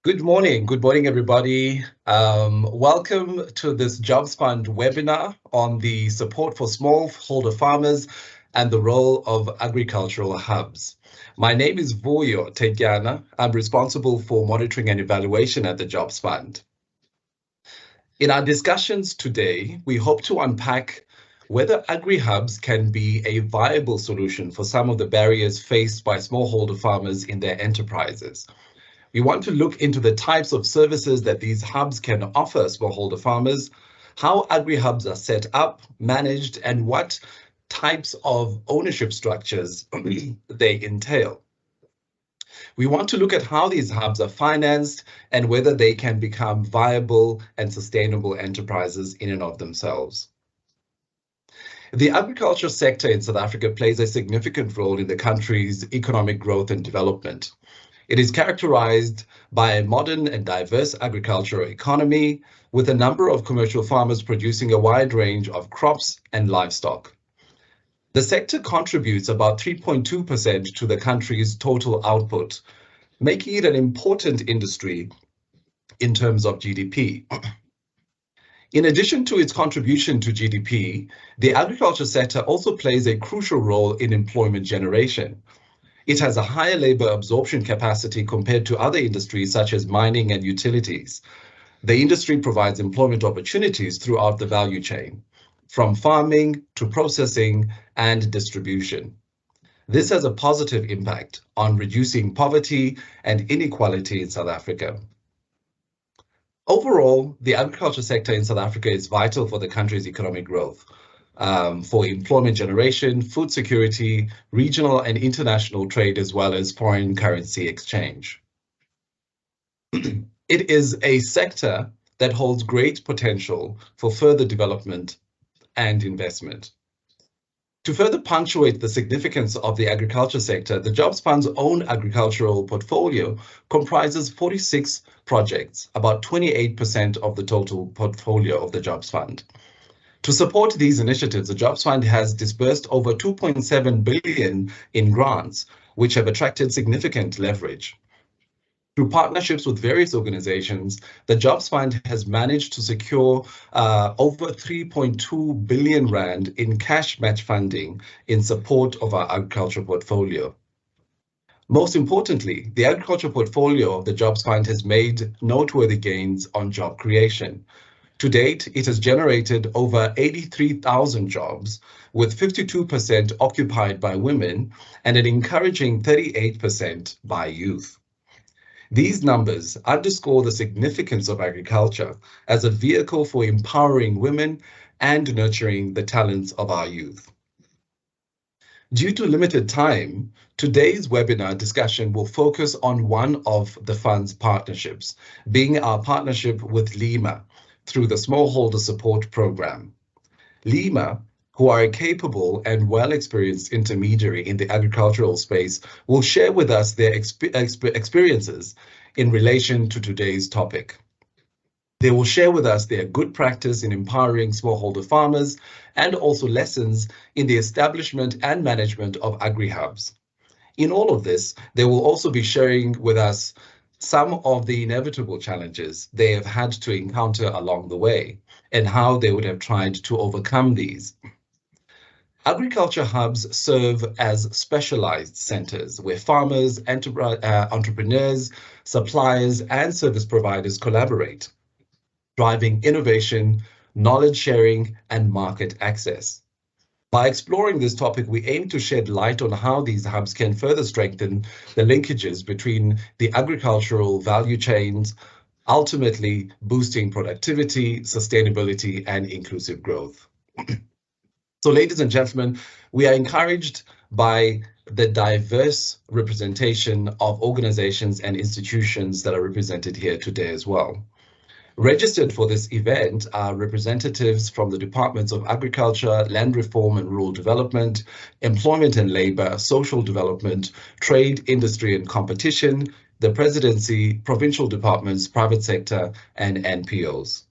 Good morning, everybody. Welcome to this Jobs Fund webinar on the support for smallholder farmers and the role of agricultural hubs. My name is Vuyo, Tetyana. I'm responsible for monitoring and evaluation at the Jobs Fund. In our discussions today, we hope to unpack whether agri-hubs can be a viable solution for some of the barriers faced by smallholder farmers in their enterprises. We want to look into the types of services that these hubs can offer smallholder farmers, how agri-hubs are set up, managed, and what types of ownership structures they entail. We want to look at how these hubs are financed and whether they can become viable and sustainable enterprises in and of themselves. The agriculture sector in South Africa plays a significant role in the country's economic growth and development. It is characterized by a modern and diverse agricultural economy, with a number of commercial farmers producing a wide range of crops and livestock. The sector contributes about 3.2% to the country's total output, making it an important industry in terms of GDP. In addition to its contribution to GDP, the agriculture sector also plays a crucial role in employment generation. It has a higher labor absorption capacity compared to other industries such as mining and utilities. The industry provides employment opportunities throughout the value chain, from farming to processing and distribution. This has a positive impact on reducing poverty and inequality in South Africa. Overall, the agriculture sector in South Africa is vital for the country's economic growth. For employment generation, food security, regional and international trade, as well as foreign currency exchange. It is a sector that holds great potential for further development and investment. To further punctuate the significance of the agriculture sector, the Jobs Fund's own agricultural portfolio comprises 46 projects, about 28% of the total portfolio of the Jobs Fund. To support these initiatives, the Jobs Fund has disbursed over 2.7 billion in grants, which have attracted significant leverage. Through partnerships with various organizations, the Jobs Fund has managed to secure over 3.2 billion rand in cash match funding in support of our agriculture portfolio. Most importantly, the agriculture portfolio of the Jobs Fund has made noteworthy gains on job creation. To date, it has generated over 83,000 jobs, with 52% occupied by women and an encouraging 38% by youth. These numbers underscore the significance of agriculture as a vehicle for empowering women and nurturing the talents of our youth. Due to limited time, today's webinar discussion will focus on one of the fund's partnerships, being our partnership with LIMA, through the Smallholder Support Program. LIMA, who are a capable and well-experienced intermediary in the agricultural space, will share with us their experiences in relation to today's topic. They will share with us their good practice in empowering smallholder farmers and also lessons in the establishment and management of agri-hubs. In all of this, they will also be sharing with us some of the inevitable challenges they have had to encounter along the way and how they would have tried to overcome these. Agriculture hubs serve as specialized centers where farmers, entrepreneurs, suppliers, and service providers collaborate, driving innovation, knowledge sharing, and market access. By exploring this topic, we aim to shed light on how these hubs can further strengthen the linkages between the agricultural value chains, ultimately boosting productivity, sustainability, and inclusive growth. So, ladies and gentlemen, we are encouraged by the diverse representation of organizations and institutions that are represented here today as well. Registered for this event are representatives from the Departments of Agriculture, Land Reform and Rural Development, Employment and Labour, Social Development, Trade, Industry and Competition, the Presidency, Provincial Departments, Private Sector, and NPOs.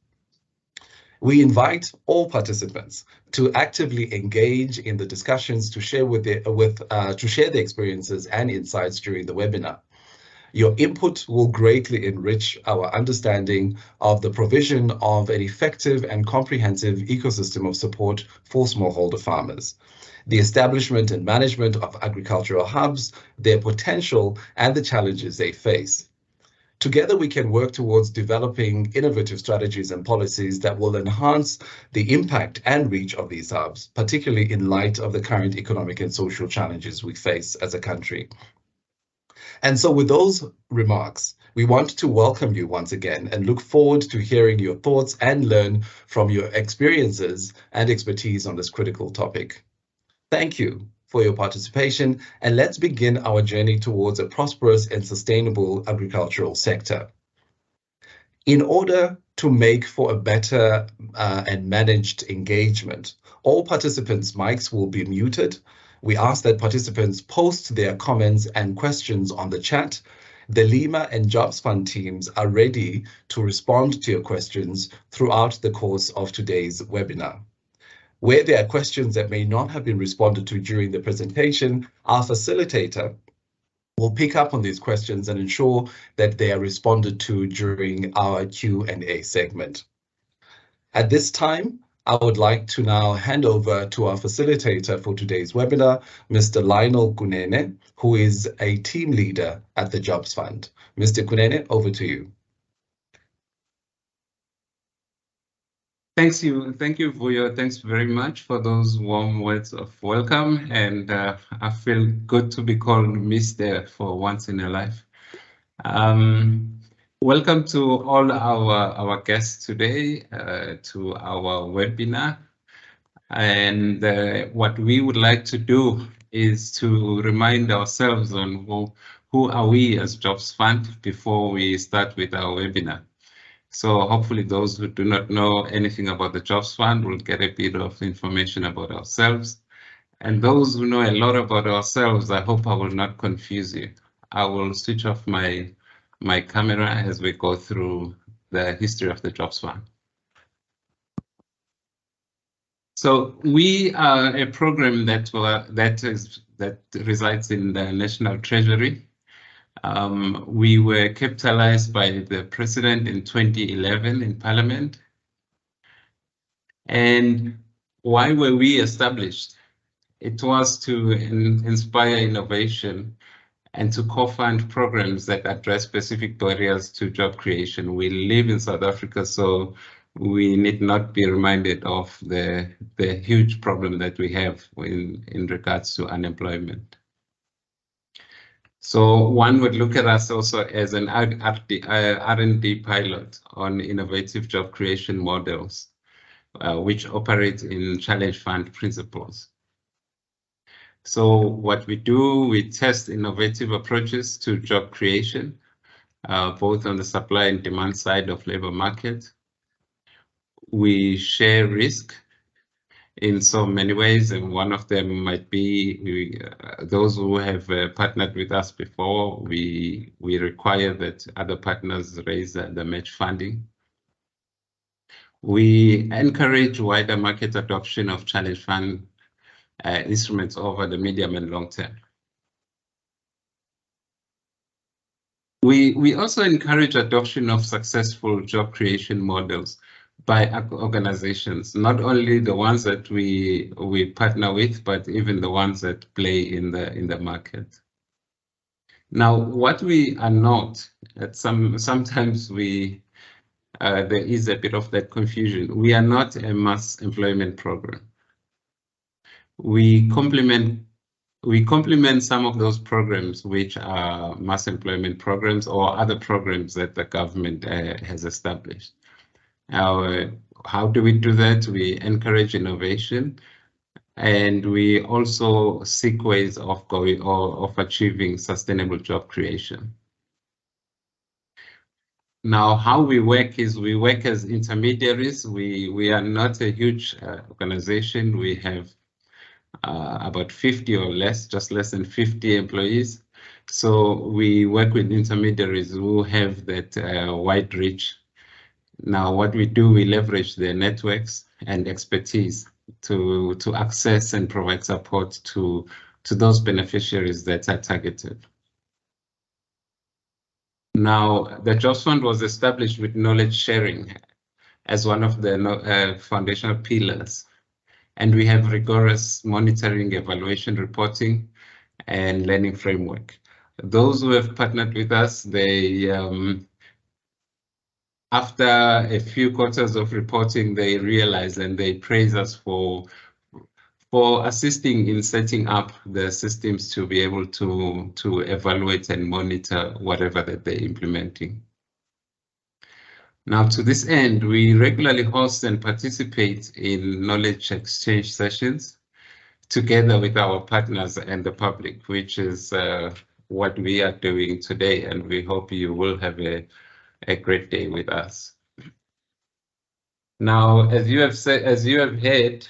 We invite all participants to actively engage in the discussions to share their experiences and insights during the webinar. Your input will greatly enrich our understanding of the provision of an effective and comprehensive ecosystem of support for smallholder farmers, the establishment and management of agricultural hubs, their potential, and the challenges they face. Together, we can work towards developing innovative strategies and policies that will enhance the impact and reach of these hubs, particularly in light of the current economic and social challenges we face as a country. And so with those remarks, we want to welcome you once again and look forward to hearing your thoughts and learn from your experiences and expertise on this critical topic. Thank you for your participation, and let's begin our journey towards a prosperous and sustainable agricultural sector. In order to make for a better and managed engagement, all participants' mics will be muted. We ask that participants post their comments and questions on the chat. The LIMA and Jobs Fund teams are ready to respond to your questions throughout the course of today's webinar. Where there are questions that may not have been responded to during the presentation, our facilitator will pick up on these questions and ensure that they are responded to during our Q&A segment. At this time, I would like to now hand over to our facilitator for today's webinar, Mr. Lionel Kunene, who is a team leader at the Jobs Fund. Mr. Kunene, over to you. Thank you, Vuyo. Thanks very much for those warm words of welcome, and I feel good to be called Mr. for once in a life. Welcome to all our guests today to our webinar, and what we would like to do is to remind ourselves on who are we as Jobs Fund before we start with our webinar. So hopefully those who do not know anything about the Jobs Fund will get a bit of information about ourselves. And those who know a lot about ourselves, I hope I will not confuse you. I will switch off my camera as we go through the history of the Jobs Fund. So we are a program that resides in the National Treasury. We were capitalized by the president in 2011 in Parliament. And why were we established? It was to inspire innovation and to co-fund programs that address specific barriers to job creation. We live in South Africa, so we need not be reminded of the huge problem that we have in regards to unemployment. So one would look at us also as an R&D pilot on innovative job creation models, which operate in challenge fund principles. So what we do, we test innovative approaches to job creation, both on the supply and demand side of labor market. We share risk in so many ways, and one of them might be those who have partnered with us before. We require that other partners raise the match funding. We encourage wider market adoption of challenge fund instruments over the medium and long term. We also encourage adoption of successful job creation models by organizations, not only the ones that we partner with, but even the ones that play in the market. Now, what we are not, sometimes there is a bit of that confusion. We are not a mass employment program. We complement some of those programs which are mass employment programs or other programs that the government has established. How do we do that? We encourage innovation, and we also seek ways of achieving sustainable job creation. Now, how we work is we work as intermediaries. We are not a huge organization. We have about 50 or less, just less than 50 employees. So we work with intermediaries who have that wide reach. Now, what we do, we leverage their networks and expertise to access and provide support to those beneficiaries that are targeted. Now, the Jobs Fund was established with knowledge sharing as one of the foundational pillars. And we have rigorous monitoring, evaluation, reporting, and learning framework. Those who have partnered with us, they after a few quarters of reporting, they realize and they praise us for assisting in setting up the systems to be able to evaluate and monitor whatever that they're implementing. Now, to this end, we regularly host and participate in knowledge exchange sessions together with our partners and the public, which is what we are doing today, and we hope you will have a great day with us. Now, as you have heard,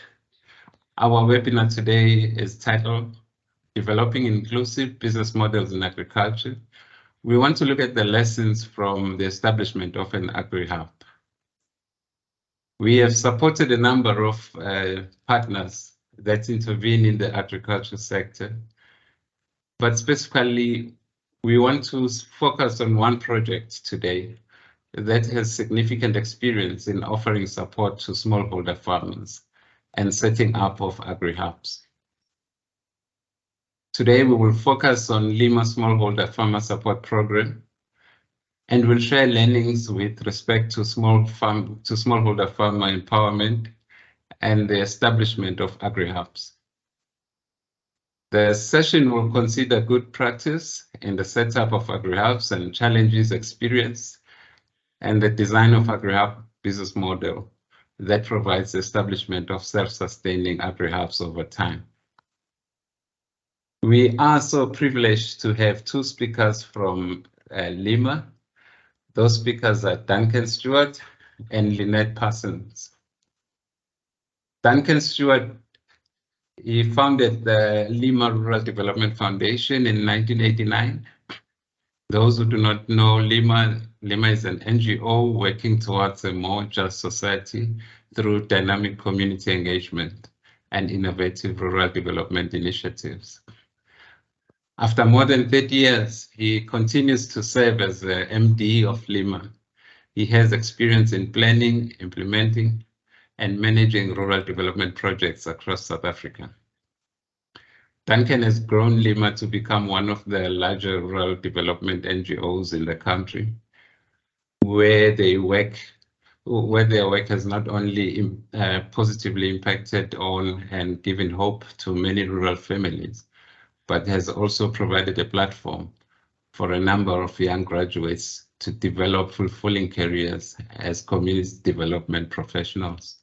our webinar today is titled Developing Inclusive Business Models in Agriculture. We want to look at the lessons from the establishment of an agri-hub. We have supported a number of partners that intervene in the agriculture sector, but specifically, we want to focus on one project today that has significant experience in offering support to smallholder farmers and setting up of agri-hubs. Today, we will focus on LIMA Smallholder Farmer Support Program, and we'll share learnings with respect to smallholder farmer empowerment and the establishment of agri-hubs. The session will consider good practice in the setup of agri-hubs and challenges experienced, and the design of agri-hub business model that provides the establishment of self-sustaining agri-hubs over time. We are so privileged to have two speakers from LIMA. Those speakers are Duncan Stewart and Lynette Parsons. Duncan Stewart, he founded the LIMA Rural Development Foundation in 1989. Those who do not know LIMA is an NGO working towards a more just society through dynamic community engagement and innovative rural development initiatives. After more than 30 years, he continues to serve as the MD of LIMA. He has experience in planning, implementing, and managing rural development projects across South Africa. Duncan has grown LIMA to become one of the larger rural development NGOs in the country, where their work has not only positively impacted on and given hope to many rural families, but has also provided a platform for a number of young graduates to develop fulfilling careers as community development professionals.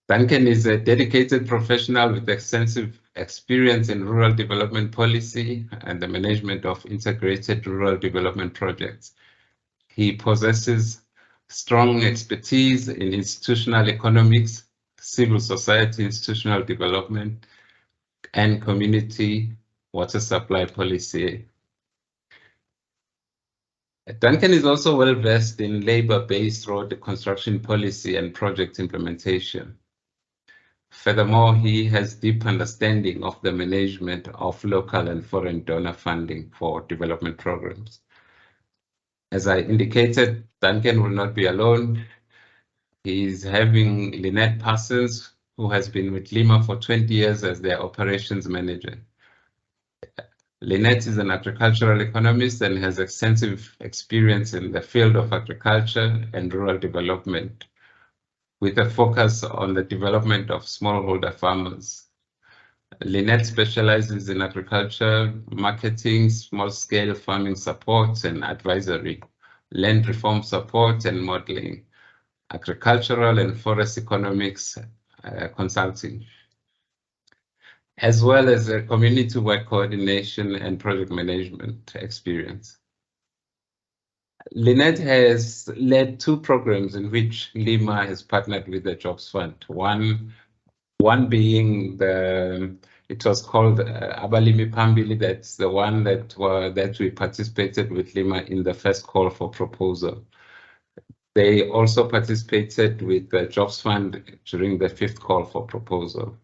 Duncan is a dedicated professional with extensive experience in rural development policy and the management of integrated rural development projects. He possesses strong expertise in institutional economics, civil society institutional development, and community water supply policy. Duncan is also well versed in labor-based road construction policy and project implementation. Furthermore, he has deep understanding of the management of local and foreign donor funding for development programs. As I indicated, Duncan will not be alone. He's having Lynette Parsons, who has been with LIMA for 20 years as their operations manager. Lynette is an agricultural economist and has extensive experience in the field of agriculture and rural development, with a focus on the development of smallholder farmers. Lynette specializes in agriculture, marketing, small-scale farming support and advisory, land reform support and modeling, agricultural and forest economics consulting, as well as a community work coordination and project management experience. Lynette has led two programs in which LIMA has partnered with the Jobs Fund. One being it was called Abalimi Phambili. That's the one that we participated with LIMA in the first call for proposal. They also participated with the Jobs Fund during the fifth call for proposal.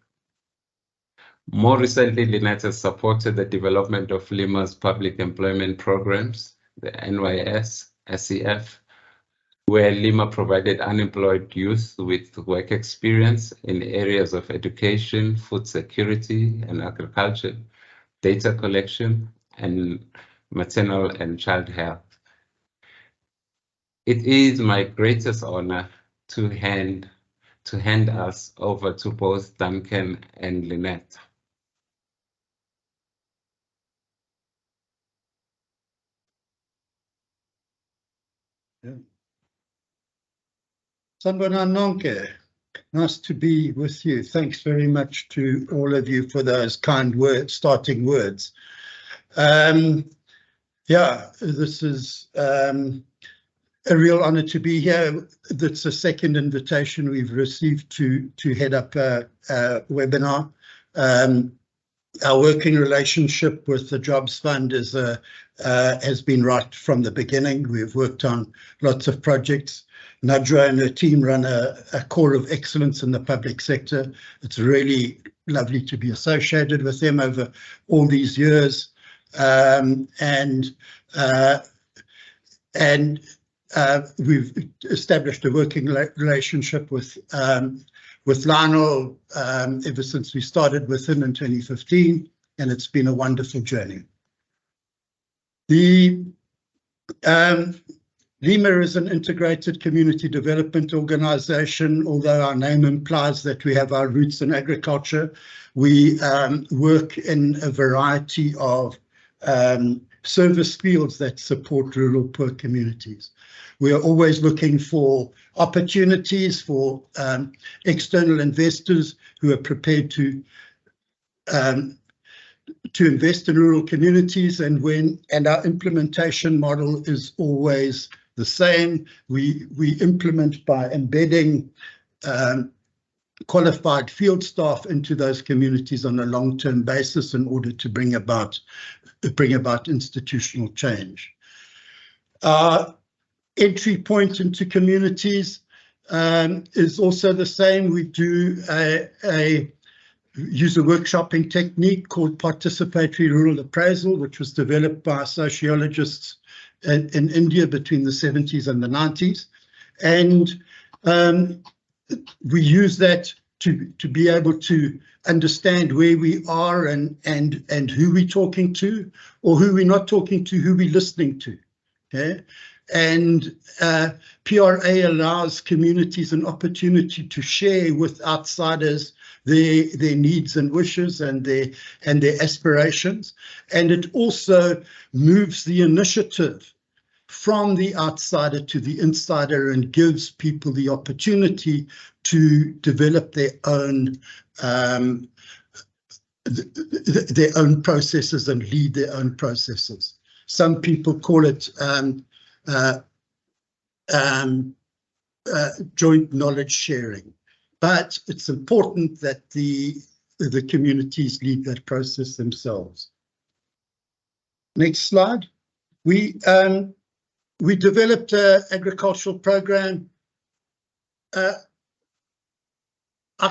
More recently, Lynette has supported the development of LIMA's public employment programs the NYS, SEF, where LIMA provided unemployed youth with work experience in areas of education, food security and agriculture, data collection, and maternal and child health. It is my greatest honor to hand us over to both Duncan and Lynette. Sanibonga, nice to be with you. Thanks very much to all of you for those kind words, starting words. Yeah, this is a real honor to be here. That's the second invitation we've received to head up a webinar. Our working relationship with the Jobs Fund is has been right from the beginning. We've worked on lots of projects. Nadra and her team run a core of excellence in the public sector. It's really lovely to be associated with them over all these years. We've established a working relationship with Lionel ever since we started with him in 2015, and it's been a wonderful journey. The LIMA is an integrated community development organisation. Although our name implies that we have our roots in agriculture, we work in a variety of service fields that support rural poor communities. We are always looking for opportunities for external investors who are prepared to invest in rural communities, and our implementation model is always the same. We implement by embedding qualified field staff into those communities on a long-term basis in order to bring about institutional change. Our entry point into communities is also the same. We do use a workshopping technique called participatory rural appraisal, which was developed by sociologists in India between the 70s and the 90s. And we use that to be able to understand where we are and who we're talking to, or who we're not talking to, who we're listening to. Okay? And PRA allows communities an opportunity to share with outsiders their needs and wishes and their aspirations. And it also moves the initiative from the outsider to the insider and gives people the opportunity to develop their own processes and lead their own processes. Some people call it joint knowledge sharing, but it's important that the communities lead that process themselves. Next slide. We developed an agricultural program. I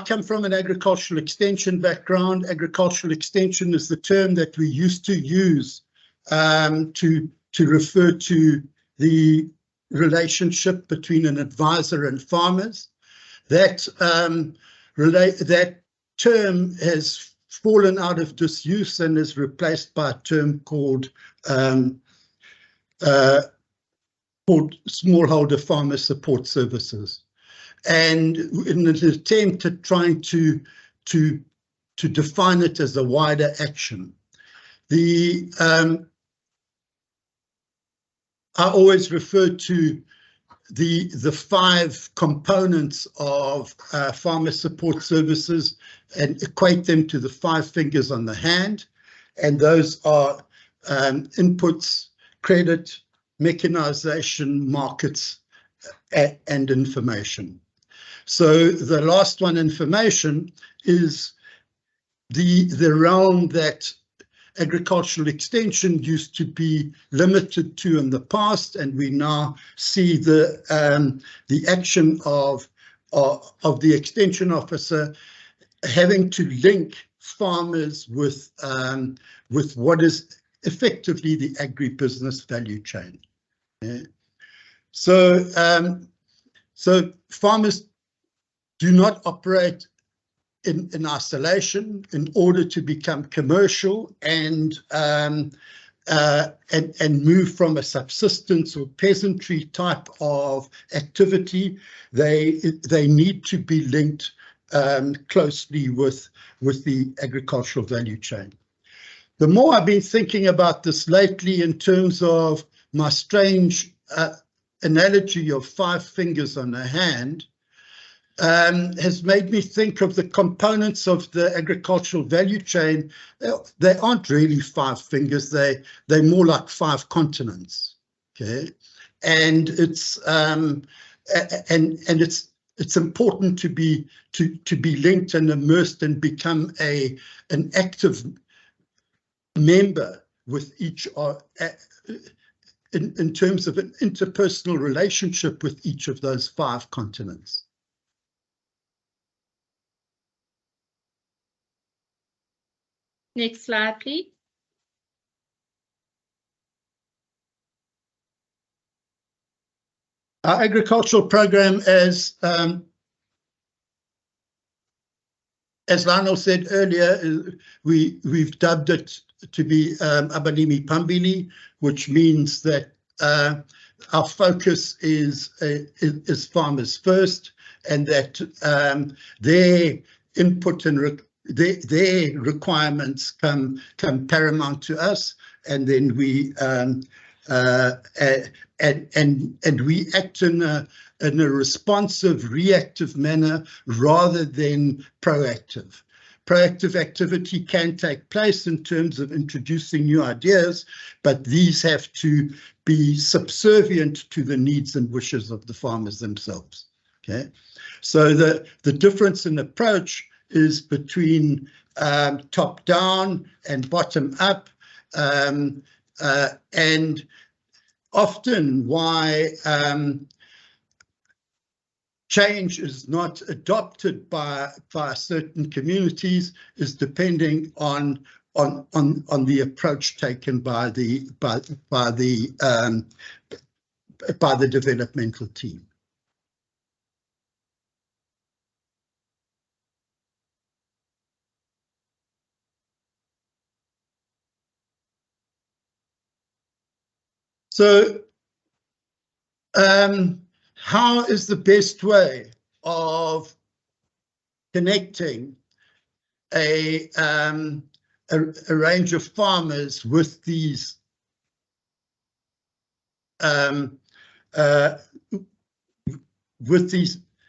come from an agricultural extension background. Agricultural extension is the term that we used to use to refer to the relationship between an advisor and farmers. That term has fallen out of disuse and is replaced by a term called smallholder farmer support services. And in an attempt at trying to define it as a wider action, I always refer to the 5 components of farmer support services and equate them to the 5 fingers on the hand. And those are inputs, credit, mechanization, markets, and information. So the last one, information, is the realm that agricultural extension used to be limited to in the past, and we now see the action of the extension officer having to link farmers with what is effectively the agribusiness value chain. Yeah. So farmers do not operate in isolation in order to become commercial and move from a subsistence or peasantry type of activity. They need to be linked closely with the agricultural value chain. The more I've been thinking about this lately in terms of my strange analogy of 5 fingers on a hand, has made me think of the components of the agricultural value chain. They aren't really 5 fingers, they're more like 5 continents. Okay, and it's important to be linked and immersed and become an active member with each in terms of an interpersonal relationship with each of those 5 continents. Next slide, please. Our agricultural program, as Lionel said earlier, we've dubbed it to be Abalimi Phambili, which means that our focus is farmers first, and that their input and their requirements come paramount to us, and then we we act in a responsive, reactive manner rather than proactive. Proactive activity can take place in terms of introducing new ideas, but these have to be subservient to the needs and wishes of the farmers themselves. Okay, so the difference in approach is between top down and bottom up, and often why change is not adopted by certain communities is depending on the approach taken by the developmental team. So how is the best way of connecting a range of farmers with these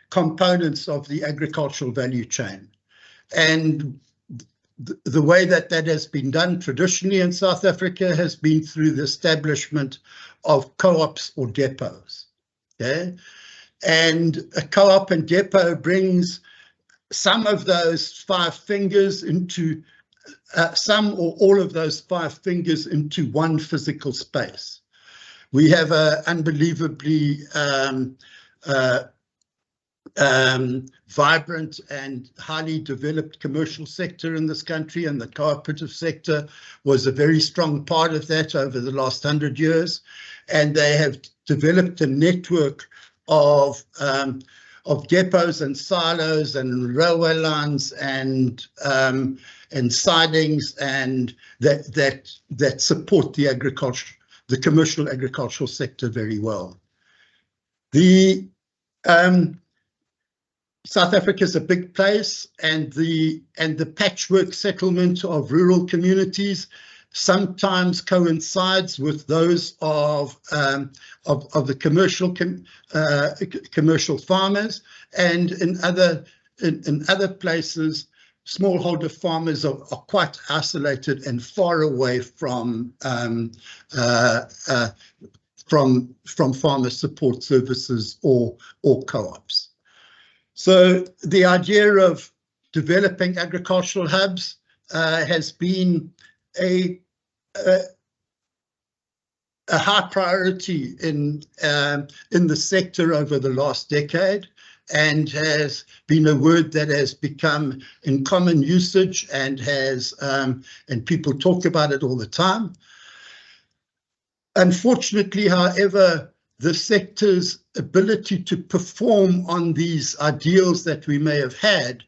components of the agricultural value chain? And the way that has been done traditionally in South Africa has been through the establishment of co-ops or depots. Okay, and a co-op and depot brings some of those 5 fingers into some or all of those 5 fingers into one physical space. We have an unbelievably vibrant and highly developed commercial sector in this country, and the cooperative sector was a very strong part of that over the last 100 years. And they have developed a network of depots and silos and railway lines and sidings and that support the commercial agricultural sector very well. The South Africa is a big place, and the patchwork settlement of rural communities sometimes coincides with those of the commercial farmers, and in other places, smallholder farmers are quite isolated and far away from farmer support services or co-ops. So the idea of developing agricultural hubs has been a high priority in the sector over the last decade, and has been a word that has become in common usage and has and people talk about it all the time. Unfortunately, however, the sector's ability to perform on these ideals that we may have had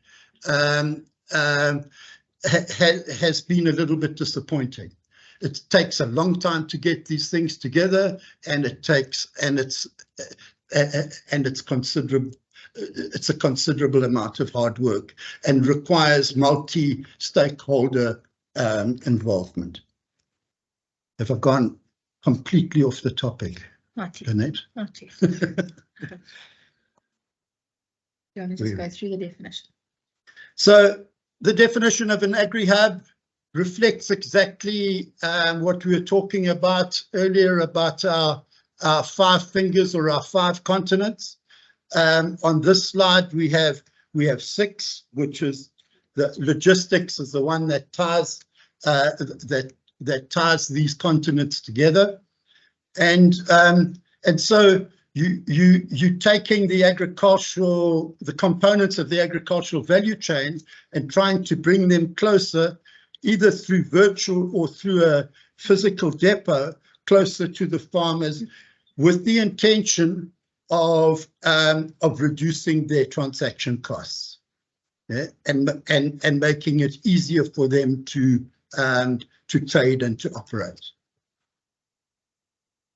has been a little bit disappointing. It takes a long time to get these things together, and it's considerable. It's a considerable amount of hard work and requires multi-stakeholder involvement. Have I gone completely off the topic, Lynette? Not yet. You want to just go through the definition? So the definition of an agri-hub reflects exactly what we were talking about earlier about our 5 fingers or our 5 continents. On this slide, we have 6, which is the logistics is the one that ties that ties these continents together, and so you're taking the components of the agricultural value chain and trying to bring them closer, either through virtual or through a physical depot, closer to the farmers, with the intention of reducing their transaction costs, yeah, and making it easier for them to trade and to operate.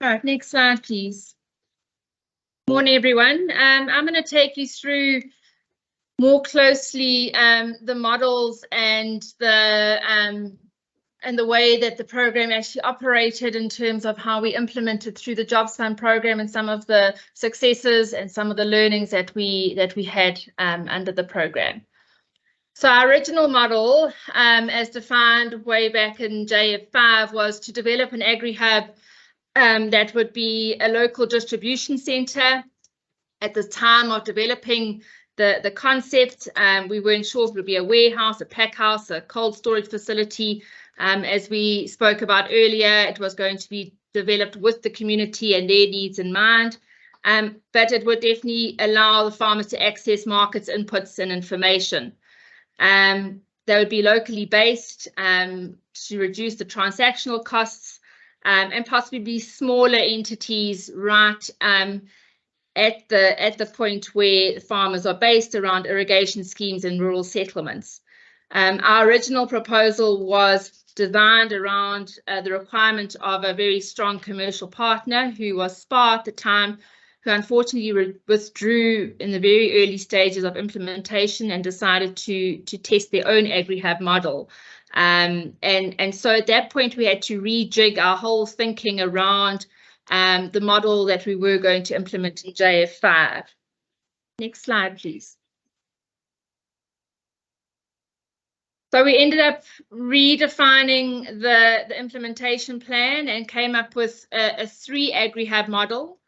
All right, next slide, please. Morning, everyone. I'm going to take you through more closely the models and the way that the program actually operated in terms of how we implemented through the Jobs Fund program and some of the successes and some of the learnings that we had under the program. So our original model, as defined way back in JF5, was to develop an agri-hub that would be a local distribution centre. At the time of developing the concept, we weren't sure if it would be a warehouse, a pack house, a cold storage facility. As we spoke about earlier, it was going to be developed with the community and their needs in mind, but it would definitely allow the farmers to access markets, inputs and information. They would be locally based to reduce the transactional costs and possibly be smaller entities right at the point where farmers are based around irrigation schemes and rural settlements. Our original proposal was designed around the requirement of a very strong commercial partner, who was SPAR at the time, who unfortunately withdrew in the very early stages of implementation and decided to test their own agri-hub model. And so at that point, we had to rejig our whole thinking around the model that we were going to implement in JF5. Next slide, please. So we ended up redefining the implementation plan and came up with a 3 agri-hub model.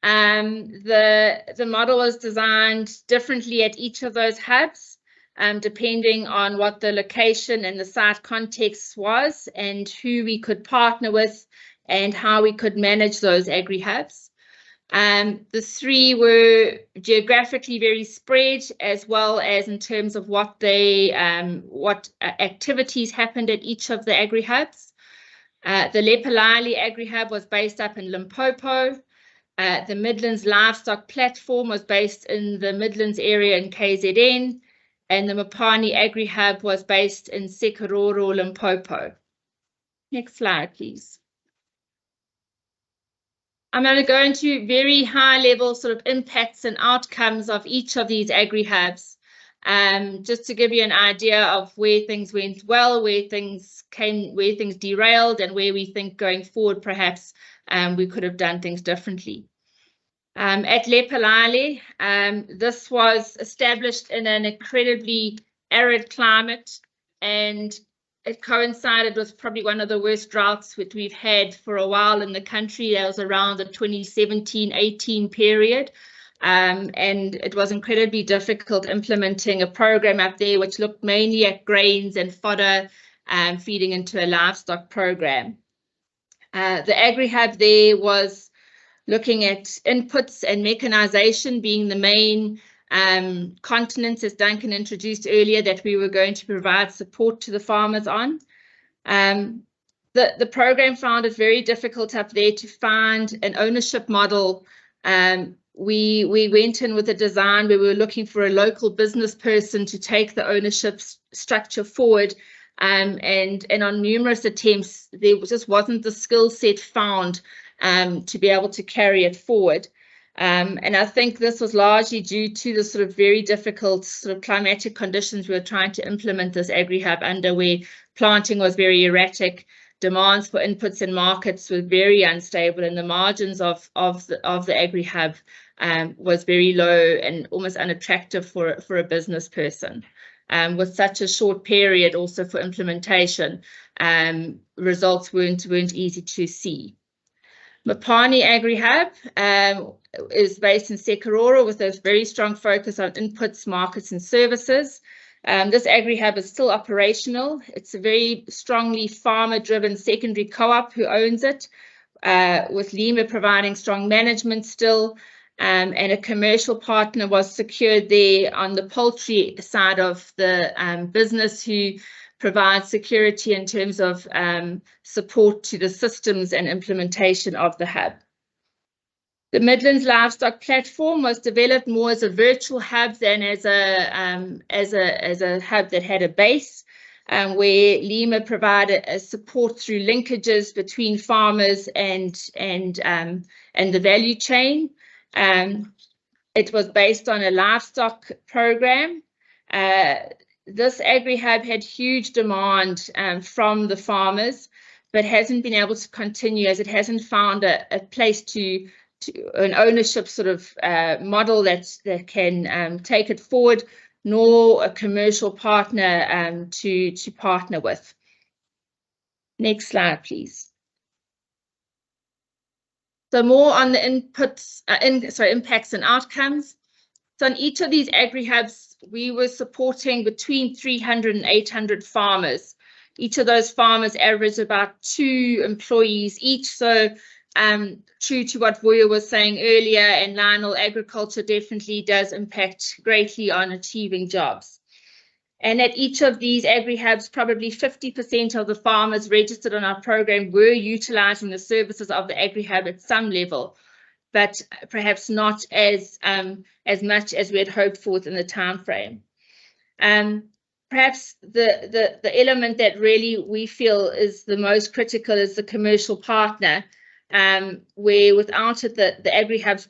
The model was designed differently at each of those hubs, depending on what the location and the site context was and who we could partner with and how we could manage those agri-hubs. The 3 were geographically very spread, as well as in terms of what activities happened at each of the agri-hubs. The Lephalale agri-hub was based up in Limpopo. The Midlands Livestock Platform was based in the Midlands area in KZN, and the Mopani Agri-hub was based in Sekororo, Limpopo. Next slide, please. I'm going to go into very high-level sort of impacts and outcomes of each of these agri-hubs, just to give you an idea of where things went well, where things derailed, and where we think going forward perhaps we could have done things differently. At Lephalale, this was established in an incredibly arid climate, and it coincided with probably one of the worst droughts that we've had for a while in the country. That was around the 2017-18 period, and it was incredibly difficult implementing a program up there which looked mainly at grains and fodder, feeding into a livestock program. The agri-hub there was looking at inputs and mechanization being the main continents, as Duncan introduced earlier, that we were going to provide support to the farmers on. The The program found it very difficult up there to find an ownership model. We went in with a design where we were looking for a local business person to take the ownership structure forward. And on numerous attempts, there just wasn't the skill set found to be able to carry it forward. And I think this was largely due to the sort of very difficult sort of climatic conditions we were trying to implement this agri-hub under, where planting was very erratic, demands for inputs and markets were very unstable, and the margins of the agri-hub was very low and almost unattractive for a business person. With such a short period also for implementation, results weren't easy to see. Mopani Agri-hub is based in Sekarora with a very strong focus on inputs, markets and services. This Agri-hub is still operational. It's a very strongly farmer-driven secondary co-op who owns it, with LIMA providing strong management still, and a commercial partner was secured there on the poultry side of the business, who provides security in terms of support to the systems and implementation of the hub. The Midlands Livestock Platform was developed more as a virtual hub than as a hub that had a base, where LIMA provided a support through linkages between farmers and the value chain. It was based on a livestock program. This agri-hub had huge demand from the farmers, but hasn't been able to continue as it hasn't found a place to an ownership sort of model that can take it forward, nor a commercial partner to partner with. Next slide, please. So more on the inputs, impacts and outcomes. So on each of these agri-hubs, we were supporting between 300 and 800 farmers. Each of those farmers averaged about 2 employees each. So true to what Vuyo was saying earlier, and Lionel, agriculture definitely does impact greatly on achieving jobs. And at each of these agri-hubs, probably 50% of the farmers registered on our program were utilizing the services of the agri-hub at some level, but perhaps not as much as we had hoped for within the time frame. Perhaps the element that really we feel is the most critical is the commercial partner, where without it the agri-hubs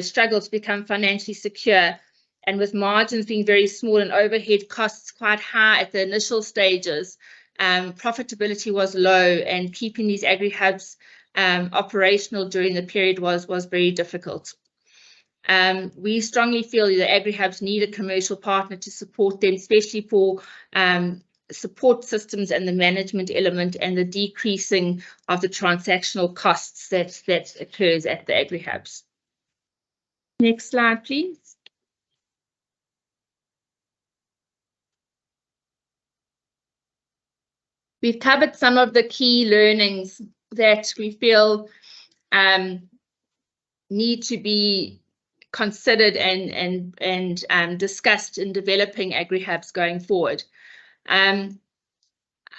struggle to become financially secure, and with margins being very small and overhead costs quite high at the initial stages, profitability was low, and keeping these agri-hubs operational during the period was very difficult. We strongly feel that agri-hubs need a commercial partner to support them, especially for support systems and the management element and the decreasing of the transactional costs that occurs at the agri-hubs. Next slide, please. We've covered some of the key learnings that we feel need to be considered and discussed in developing agri-hubs going forward.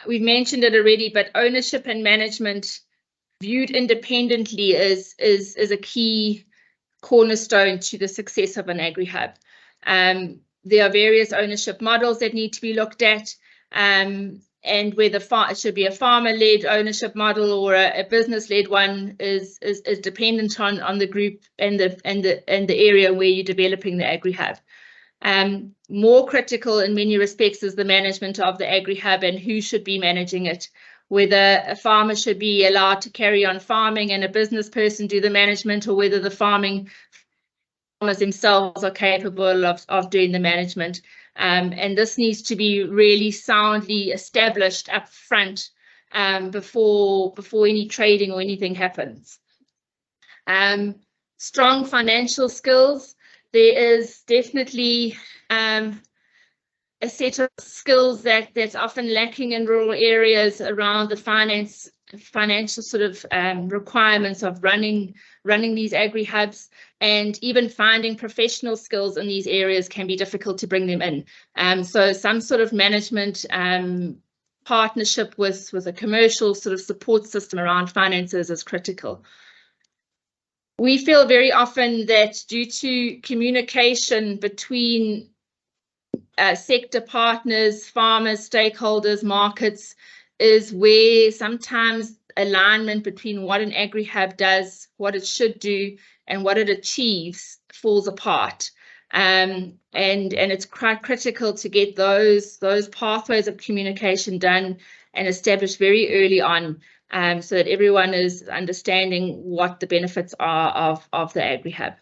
We've mentioned it already, but ownership and management viewed independently is a key cornerstone to the success of an agri-hub. There are various ownership models that need to be looked at, and whether it should be a farmer-led ownership model or a business-led one is dependent on the group and the area where you're developing the agri-hub. More critical in many respects is the management of the agri-hub and who should be managing it. Whether a farmer should be allowed to carry on farming and a business person do the management, or whether the farmers themselves are capable of doing the management. And this needs to be really soundly established up front before any trading or anything happens. Strong financial skills. There is definitely a set of skills that's often lacking in rural areas around the financial sort of requirements of running these agri-hubs, and even finding professional skills in these areas can be difficult to bring them in. So some sort of management partnership with a commercial sort of support system around finances is critical. We feel very often that due to communication between sector partners, farmers, stakeholders, markets, is where sometimes alignment between what an agri-hub does, what it should do, and what it achieves falls apart. And it's quite critical to get those pathways of communication done and established very early on, so that everyone is understanding what the benefits are of the agri-hub.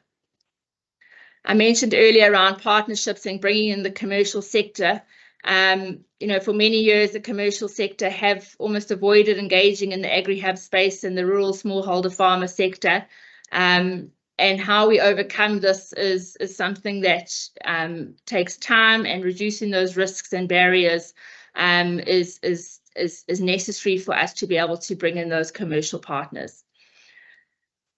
I mentioned earlier around partnerships and bringing in the commercial sector. You know, for many years, the commercial sector have almost avoided engaging in the agri-hub space in the rural smallholder farmer sector. And how we overcome this is something that takes time, and reducing those risks and barriers is necessary for us to be able to bring in those commercial partners.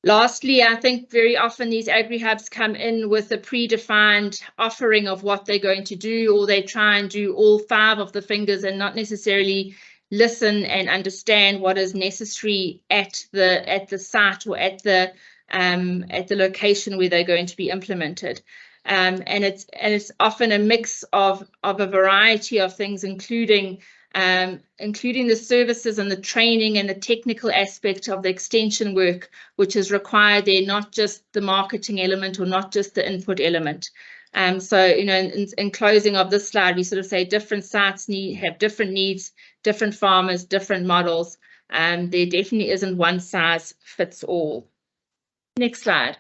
Lastly, I think very often these agri-hubs come in with a predefined offering of what they're going to do, or they try and do all 5 of the fingers and not necessarily listen and understand what is necessary at the site or at the location where they're going to be implemented. And it's often a mix of a variety of things, including the services and the training and the technical aspect of the extension work, which is required there, not just the marketing element or not just the input element. So, you know, in closing of this slide, we sort of say different sites have different needs, different farmers, different models. There definitely isn't one size fits all. Next slide.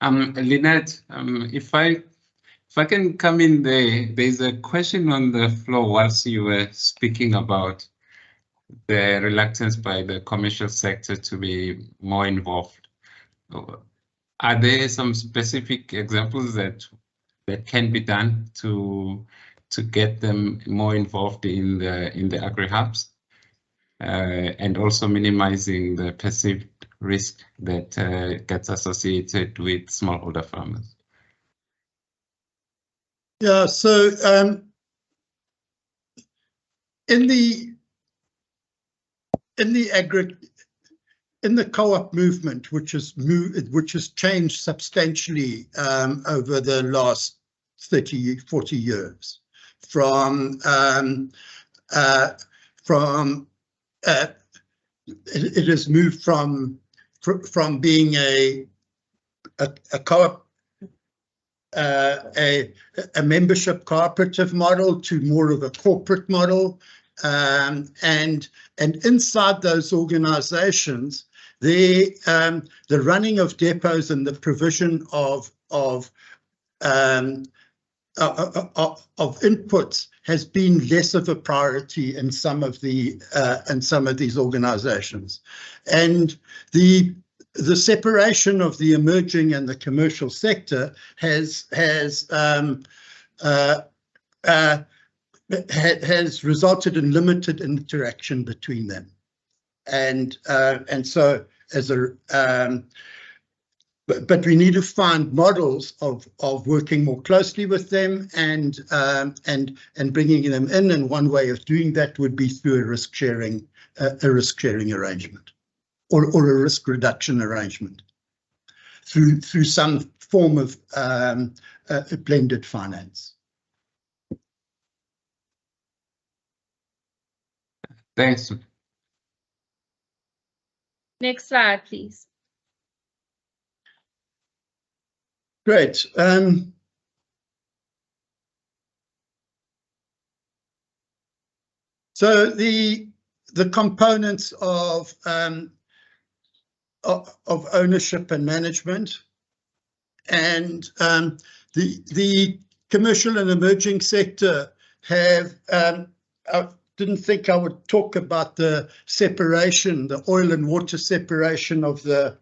Lynette, if I can come in there's a question on the floor whilst you were speaking about the reluctance by the commercial sector to be more involved. Are there some specific examples that can be done to get them more involved in the agri-hubs, and also minimizing the perceived risk that gets associated with smallholder farmers? Yeah, so in the co-op movement, which has changed substantially over the last 30, 40 years, it has moved from being a co-op, a membership cooperative model to more of a corporate model, and inside those organizations, the running of depots and the provision of inputs has been less of a priority in some of these organizations, and the separation of the emerging and the commercial sector has resulted in limited interaction between them, and so but we need to find models of working more closely with them and bringing them in. And one way of doing that would be through a risk sharing arrangement, or a risk reduction arrangement through some form of blended finance. Thanks. Next slide, please. Great. So the components of ownership and management, and the commercial and emerging sector have. I didn't think I would talk about the separation, the oil and water separation of the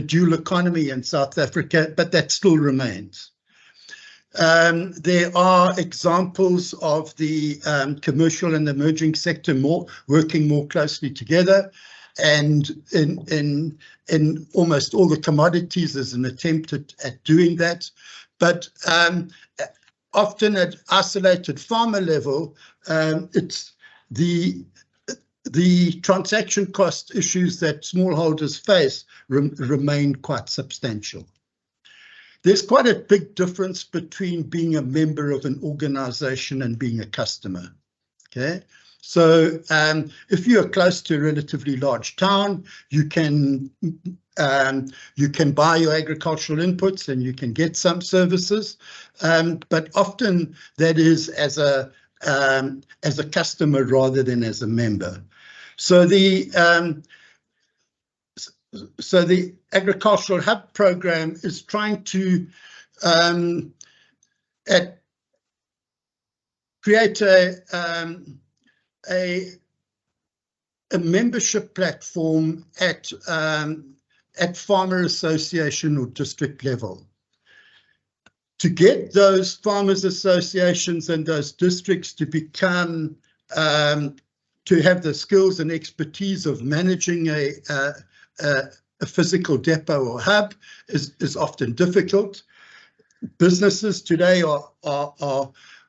dual economy in South Africa, but that still remains. There are examples of the commercial and emerging sector working more closely together, and in almost all the commodities there's an attempt at doing that, but often at isolated farmer level, the transaction cost issues that smallholders face remain quite substantial. There's quite a big difference between being a member of an organization and being a customer. Okay, so if you're close to a relatively large town, you can buy your agricultural inputs and you can get some services, but often that is as a customer rather than as a member. So the agricultural hub program is trying to create a membership platform at farmer association or district level, to get those farmers associations and those districts to become to have the skills and expertise of managing a physical depot or hub is often difficult. Businesses today are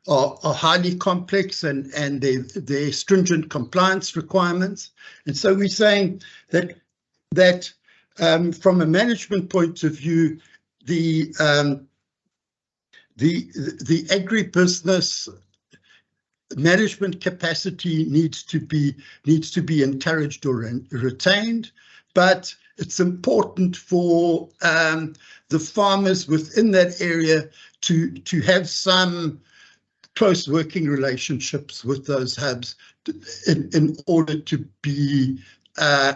highly complex and they're stringent compliance requirements, and so we're saying that from a management point of view, the agribusiness management capacity needs to be encouraged or retained, but it's important for the farmers within that area to have some close working relationships with those hubs in order to be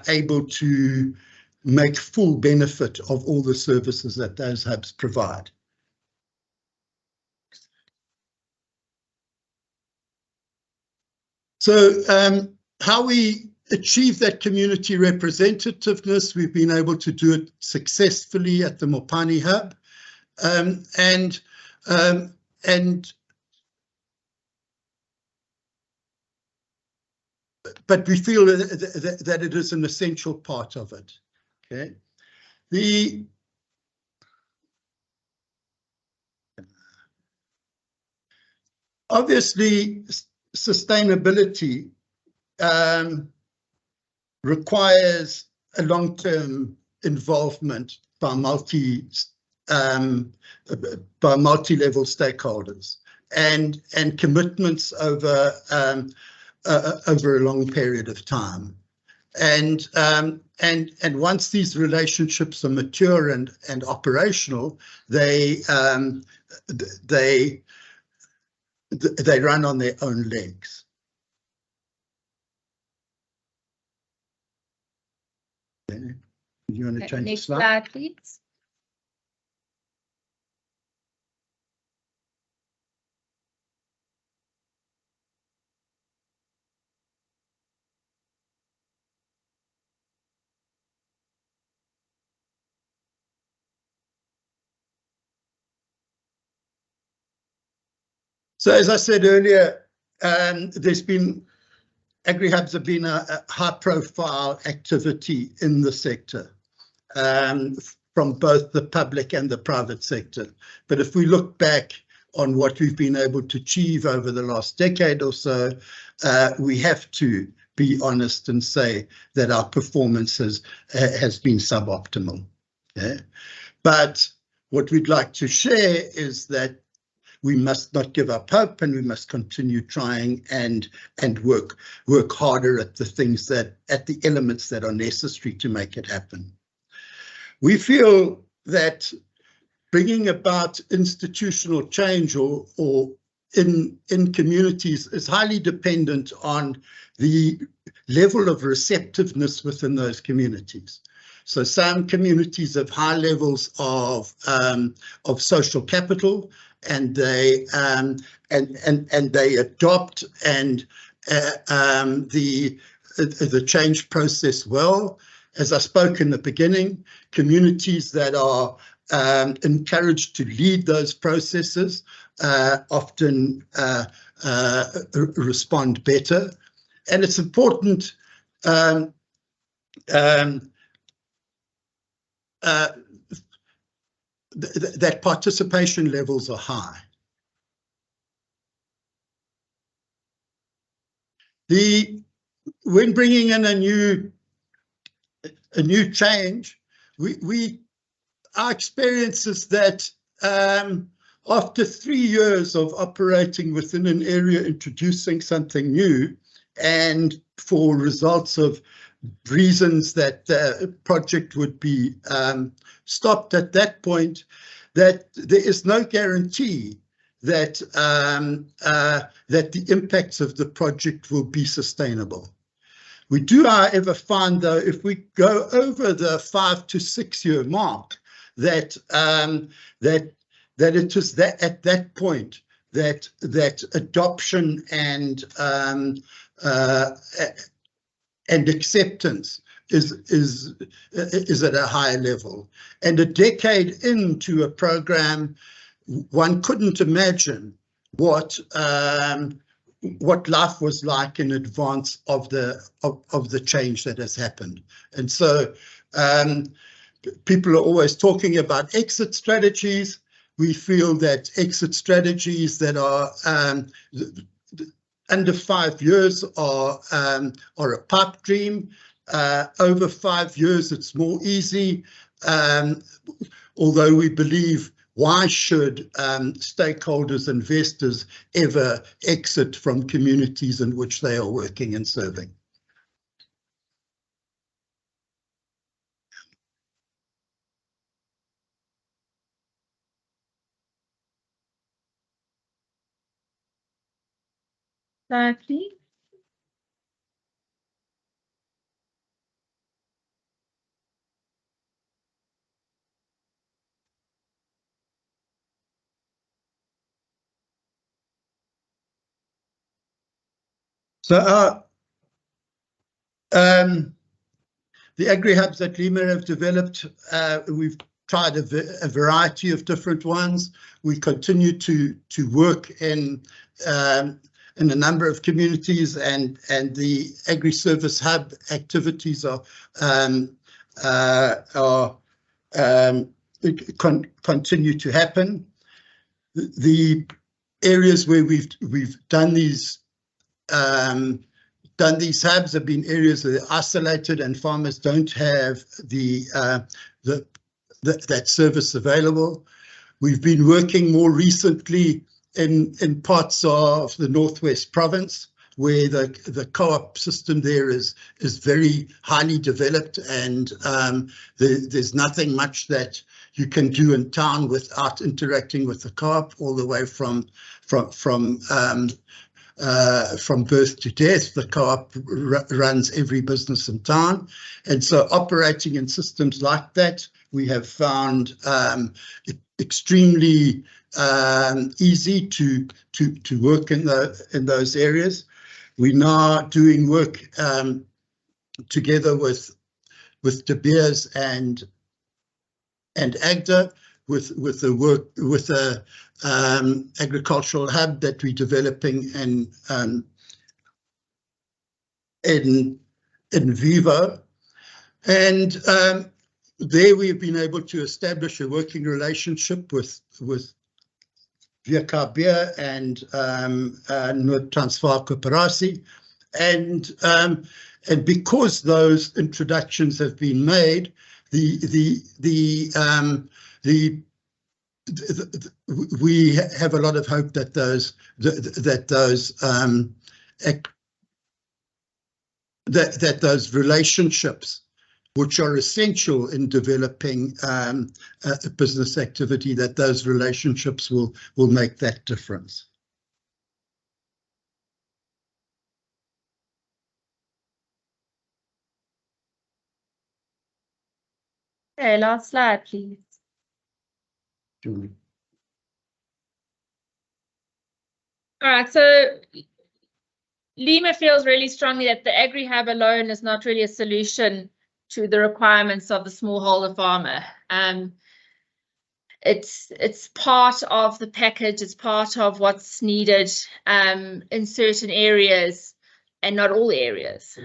able to make full benefit of all the services that those hubs provide. So how we achieve that community representativeness, we've been able to do it successfully at the Mopani Hub, but we feel that it is an essential part of it. Okay, obviously sustainability requires a long-term involvement by multi-level stakeholders and commitments over a long period of time. And once these relationships are mature and operational, they run on their own legs. Okay. You want to change the slide? Next slide, please. So as I said earlier, there's been agri-hubs have been a high-profile activity in the sector from both the public and the private sector. But if we look back on what we've been able to achieve over the last decade or so, we have to be honest and say that our performance has been suboptimal. Okay? But what we'd like to share is that we must not give up hope, and we must continue trying and work harder at the elements that are necessary to make it happen. We feel that bringing about institutional change or in communities is highly dependent on the level of receptiveness within those communities. So some communities have high levels of social capital, and they adopt the change process well. As I spoke in the beginning, communities that are encouraged to lead those processes often respond better. And it's important that participation levels are high. When bringing in a new change, our experience is that after 3 years of operating within an area, introducing something new, and for results of reasons that the project would be stopped at that point, that there is no guarantee that that the impacts of the project will be sustainable. We do, however, find, though, if we go over the 5 to 6 year mark, that that it is that at that point that adoption and acceptance is at a higher level. And a decade into a program, one couldn't imagine what life was like in advance of the change that has happened. And so people are always talking about exit strategies. We feel that exit strategies that are under 5 years are a pipe dream. Over 5 years, it's more easy. Although we believe, why should stakeholders, investors ever exit from communities in which they are working and serving? Please. So the agri-hubs that LIMA have developed, we've tried a variety of different ones. We continue to work in a number of communities, and the agri-service hub activities continue to happen. The areas where we've done these hubs have been areas that are isolated and farmers don't have that service available. We've been working more recently in parts of the Northwest Province, where the co-op system there is very highly developed, and there's nothing much that you can do in town without interacting with the co-op, all the way from birth to death. The co-op runs every business in town, and so operating in systems like that, we have found extremely easy to work in those areas. We're now doing work together with De Beers and AGDA with a agricultural hub that we're developing in Vuyo, and there we've been able to establish a working relationship with Vuyo Beer and Transvaal Koöperasie, and because those introductions have been made, we have a lot of hope that those relationships, which are essential in developing a business activity, that those relationships will make that difference. Okay, last slide, please. Julie. All right, so LIMA feels really strongly that the agri-hub alone is not really a solution to the requirements of the smallholder farmer. It's part of the package, it's part of what's needed in certain areas and not all areas.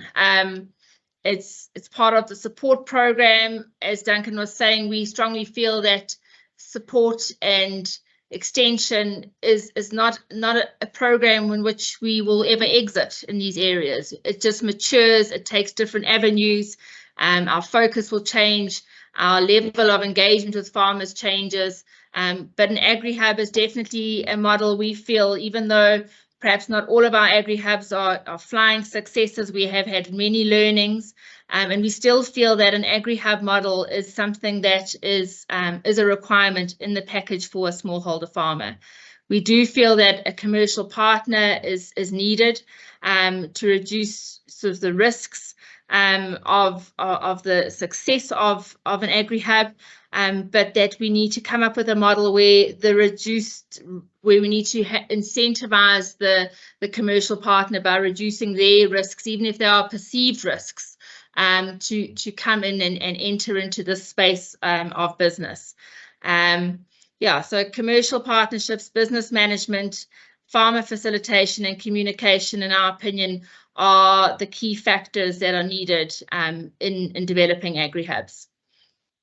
It's part of the support program. As Duncan was saying, we strongly feel that support and extension is not a program in which we will ever exit in these areas. It just matures, it takes different avenues, our focus will change, our level of engagement with farmers changes, but an agri-hub is definitely a model we feel, even though perhaps not all of our agri-hubs are flying successes, we have had many learnings, and we still feel that an agri-hub model is something that is a requirement in the package for a smallholder farmer. We do feel that a commercial partner is needed to reduce sort of the risks of the success of an agri-hub, but that we need to come up with a model where we need to incentivize the commercial partner by reducing their risks, even if they are perceived risks, to come in and enter into this space of business. Yeah, so commercial partnerships, business management, farmer facilitation and communication, in our opinion, are the key factors that are needed in developing agri-hubs.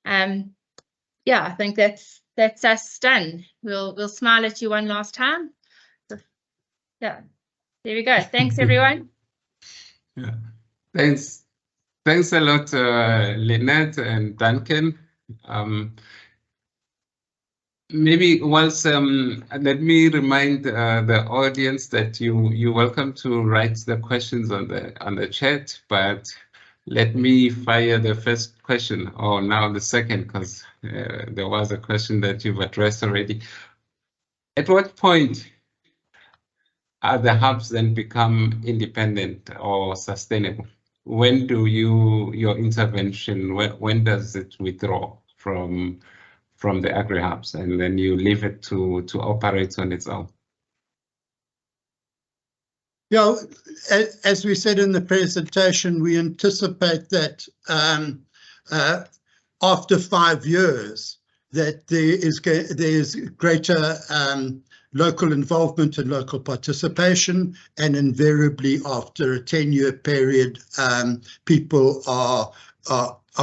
Yeah, I think that's us done. We'll smile at you one last time. Yeah, there we go. Thanks, everyone. Yeah, thanks a lot, Lynette and Duncan. Maybe once let me remind the audience that you're welcome to write the questions on the chat, but let me fire the first question, or now the second, because there was a question that you've addressed already. At what point are the hubs then become independent or sustainable? When do your intervention, when does it withdraw from the agri-hubs and then you leave it to operate on its own? Yeah, as we said in the presentation, we anticipate that after 5 years that there is greater local involvement and local participation, and invariably after a 10-year period, people are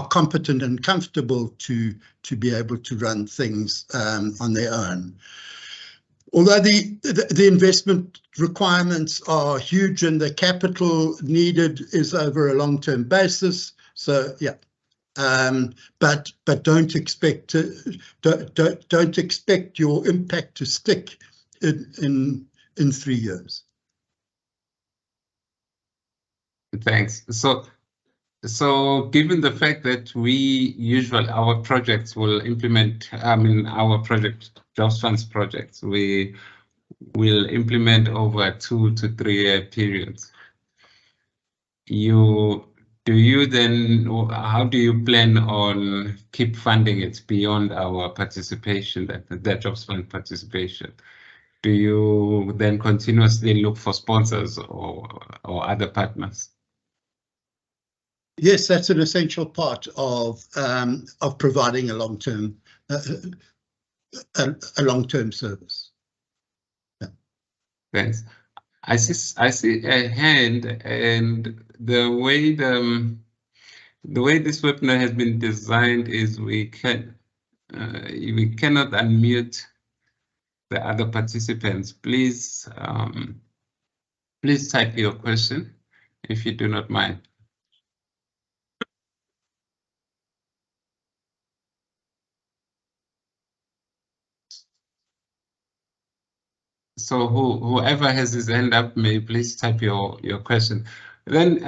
competent and comfortable to be able to run things on their own. Although the investment requirements are huge and the capital needed is over a long-term basis, so yeah, but don't expect your impact to stick in 3 years. Thanks. So given the fact that our projects will implement, our project, Jobs Funds projects, we will implement over 2 to 3 year periods. How do you plan on keep funding it beyond our participation, that Jobs Fund participation? Do you then continuously look for sponsors or other partners? Yes, that's an essential part of providing a long-term service. Yeah. Thanks. I see a hand, and the way this webinar has been designed is we cannot unmute the other participants. Please type your question if you do not mind. So whoever has his hand up, may please type your question. Then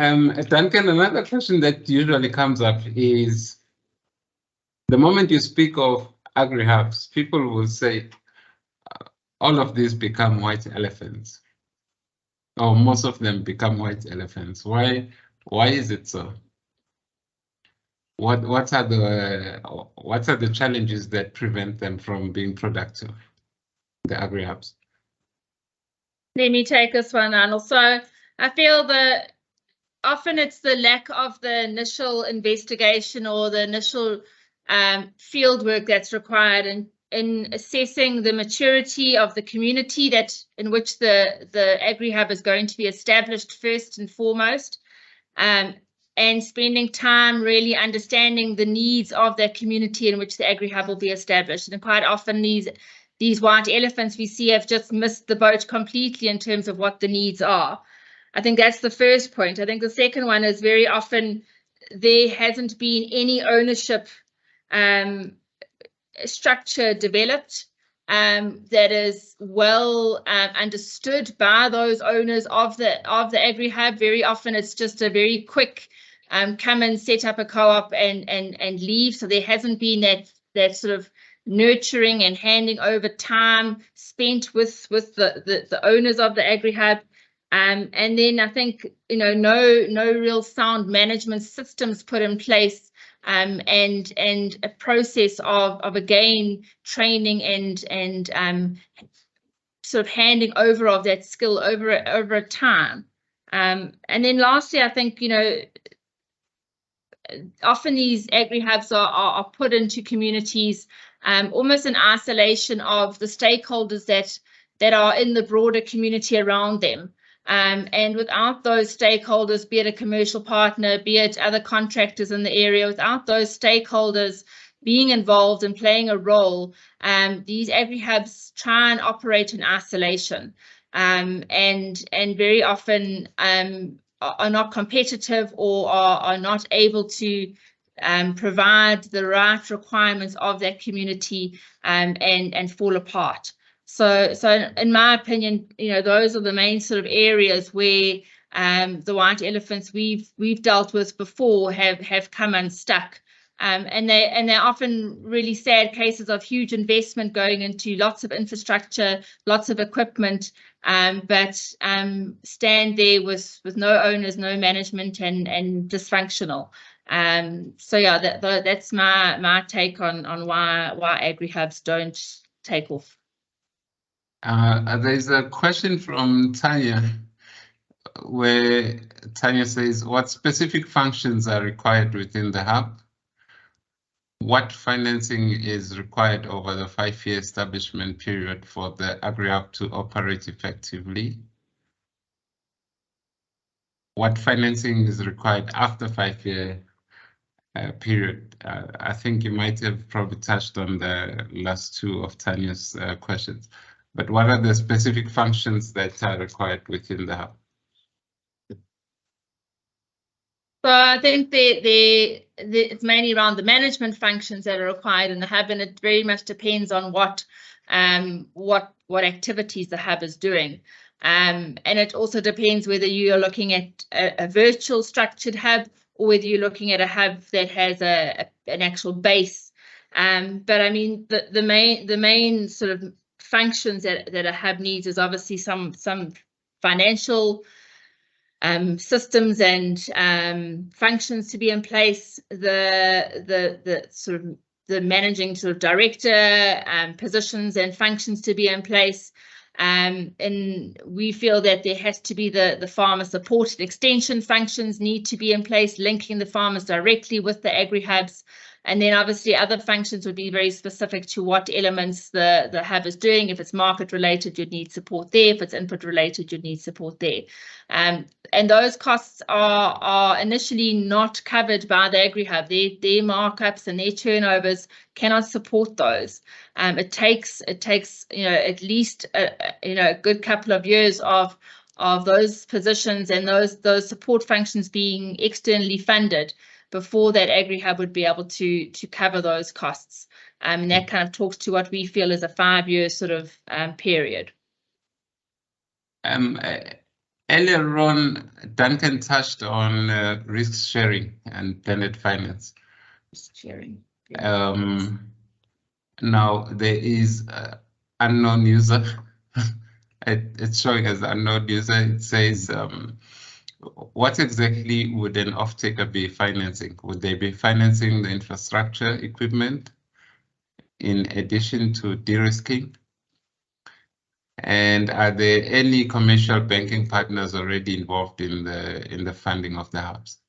Duncan, another question that usually comes up is, the moment you speak of agri-hubs, people will say all of these become white elephants, or most of them become white elephants. Why is it so? What are the challenges that prevent them from being productive, the agri-hubs? Let me take this one, Arnold. So I feel that often it's the lack of the initial investigation or the initial field work that's required in assessing the maturity of the community in which the agri-hub is going to be established first and foremost, and spending time really understanding the needs of that community in which the agri-hub will be established. And quite often these these white elephants we see have just missed the boat completely in terms of what the needs are. I think that's the first point. I think the second one is very often there hasn't been any ownership structure developed that is well understood by those owners of the Agri-hub. Very often it's just a very quick come and set up a co-op and leave. So there hasn't been that sort of nurturing and handing over time spent with the owners of the Agri-hub. And then I think, you know, no real sound management systems put in place, and a process of again training and sort of handing over of that skill over a time. And then lastly, I think, you know, often these agri-hubs are put into communities almost in isolation of the stakeholders that are in the broader community around them. And without those stakeholders, be it a commercial partner, be it other contractors in the area, without those stakeholders being involved and playing a role, these agri-hubs try and operate in isolation, and very often are not competitive or are not able to provide the right requirements of that community, and fall apart. So in my opinion, you know, those are the main sort of areas where the white elephants we've dealt with before have come unstuck. And they're often really sad cases of huge investment going into lots of infrastructure, lots of equipment, but stand there with no owners, no management, and dysfunctional. So yeah, that's my take on why agri-hubs don't take off. There's a question from Tanya, where Tanya says, what specific functions are required within the hub? What financing is required over the 5-year establishment period for the agri-hub to operate effectively? What financing is required after 5-year period? I think you might have probably touched on the last two of Tanya's questions. But what are the specific functions that are required within the hub? So I think it's mainly around the management functions that are required in the hub, and it very much depends on what activities the hub is doing. And it also depends whether you are looking at a virtual structured hub or whether you're looking at a hub that has an actual base. But I mean, the main sort of functions that a hub needs is obviously some financial systems and functions to be in place, the sort of the managing sort of director positions and functions to be in place, and we feel that there has to be the farmer support and extension functions need to be in place, linking the farmers directly with the agri-hubs. And then obviously other functions would be very specific to what elements the hub is doing. If it's market related, you'd need support there. If it's input related, you'd need support there. And those costs are initially not covered by the Agri-hub. Their markups and their turnovers cannot support those. It takes you know, at least a good couple of years of those positions and those support functions being externally funded before that Agri-hub would be able to cover those costs. And that kind of talks to what we feel is a 5-year sort of period. Earlier on, Duncan touched on risk sharing and blended finance. Risk sharing. Yeah. Now there is unknown user. It's showing as unknown user. It says, what exactly would an off-taker be financing? Would they be financing the infrastructure equipment in addition to de-risking? And are there any commercial banking partners already involved in the funding of the hubs?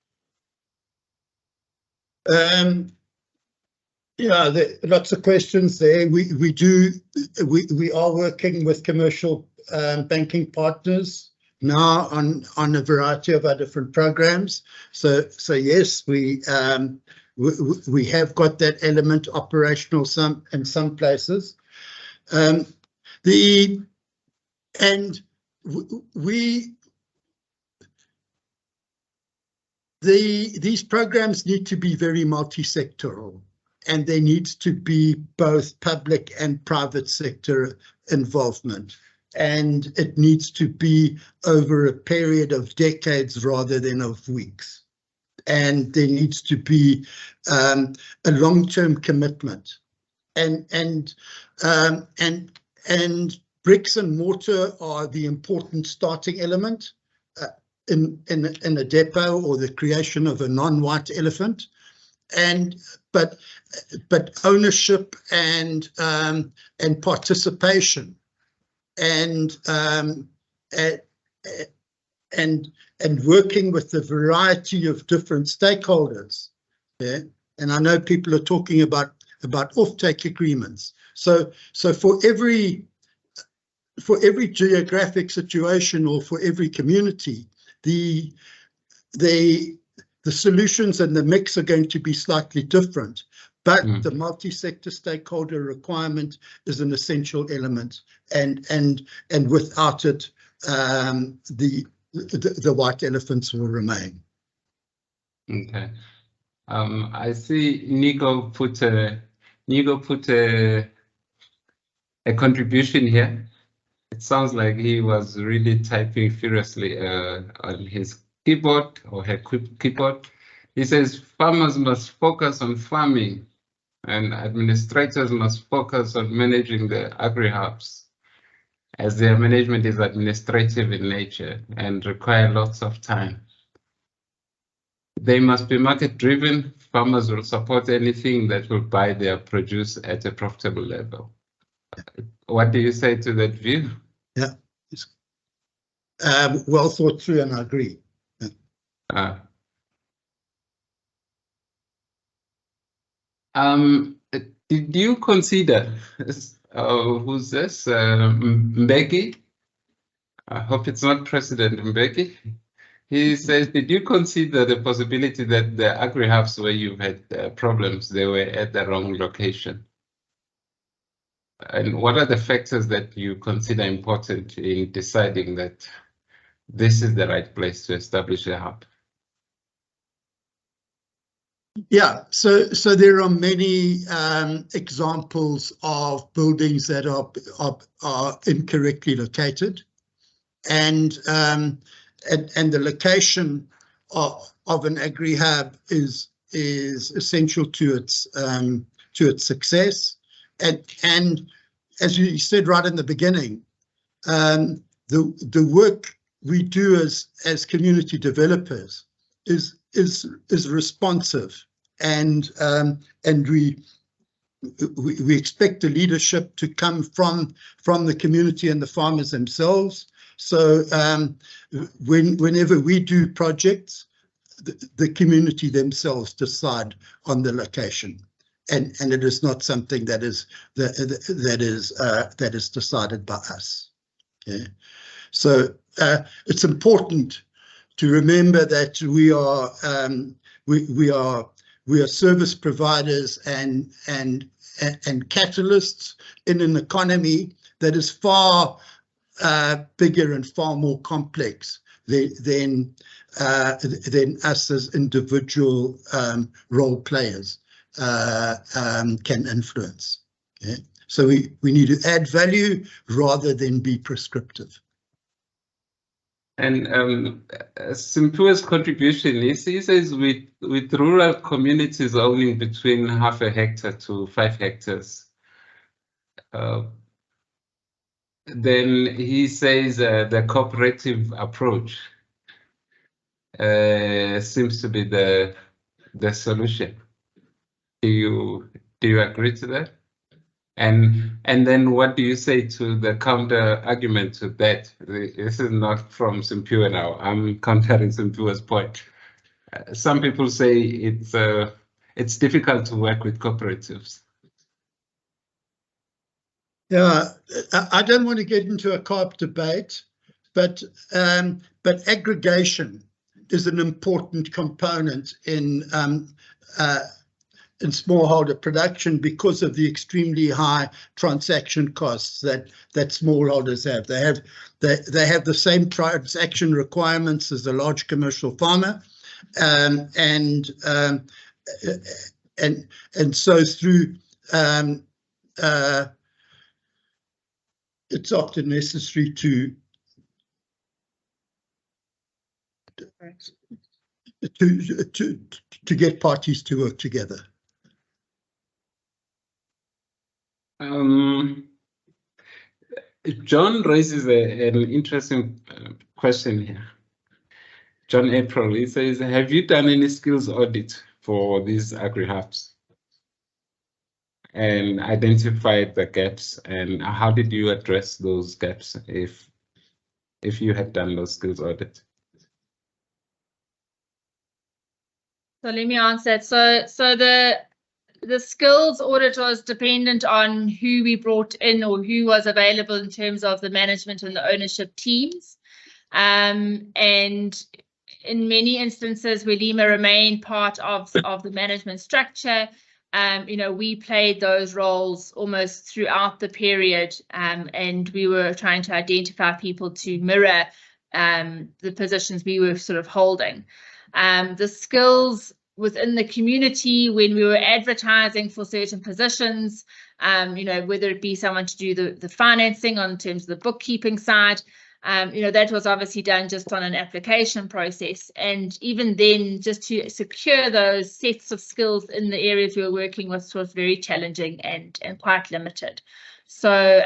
Yeah, lots of questions there. We are working with commercial banking partners now on a variety of our different programs. So yes, we have got that element operational in some places. These programs need to be very multi-sectoral, and there needs to be both public and private sector involvement, and it needs to be over a period of decades rather than of weeks. And there needs to be a long-term commitment, and bricks and mortar are the important starting element in a depot or the creation of a non-white elephant, but ownership and participation and working with a variety of different stakeholders. Yeah, and I know people are talking about offtake agreements. So for every geographic situation or for every community, the solutions and the mix are going to be slightly different, but the multi-sector stakeholder requirement is an essential element, and without it, the white elephants will remain. Okay. I see Nico put a contribution here. It sounds like he was really typing furiously on his keyboard or her keyboard. He says farmers must focus on farming and administrators must focus on managing the agri-hubs, as their management is administrative in nature and require lots of time. They must be market-driven. Farmers will support anything that will buy their produce at a profitable level. What do you say to that view? Yeah, well thought through, and I agree. Did you consider, who's this, Mbeki? I hope it's not President Mbeki. He says, did you consider the possibility that the agri-hubs where you've had problems, they were at the wrong location? And what are the factors that you consider important in deciding that this is the right place to establish a hub? Yeah, so there are many examples of buildings that are incorrectly located, and the location of an agri-hub is essential to its success. And as you said right in the beginning, the work we do as community developers is responsive, and we expect the leadership to come from the community and the farmers themselves. So whenever we do projects, the community themselves decide on the location, and it is not something that is decided by us. Okay, so it's important to remember that we are service providers and catalysts in an economy that is far bigger and far more complex than us as individual role players can influence. Okay? So we need to add value rather than be prescriptive. And Simpua's contribution is, he says, with rural communities owning between 0.5 hectare to 5 hectares, then he says the cooperative approach seems to be the solution. Do you agree to that? And then what do you say to the counter argument to that? This is not from Simpua now. I'm countering Simpua's point. Some people say it's difficult to work with cooperatives. Yeah, I don't want to get into a co-op debate, but aggregation is an important component in smallholder production because of the extremely high transaction costs that smallholders have. They have the same transaction requirements as a large commercial farmer, and so through it's often necessary to get parties to work together. John raises an interesting question here. John April, he says, have you done any skills audit for these agri-hubs and identified the gaps, and how did you address those gaps if you had done those skills audit? So let me answer that. So the skills audit was dependent on who we brought in or who was available in terms of the management and the ownership teams. And in many instances where LIMA remained part of the management structure, we played those roles almost throughout the period, and we were trying to identify people to mirror the positions we were sort of holding. The skills within the community when we were advertising for certain positions, whether it be someone to do the financing on terms of the bookkeeping side, that was obviously done just on an application process. And even then, just to secure those sets of skills in the areas we were working with was very challenging and quite limited. So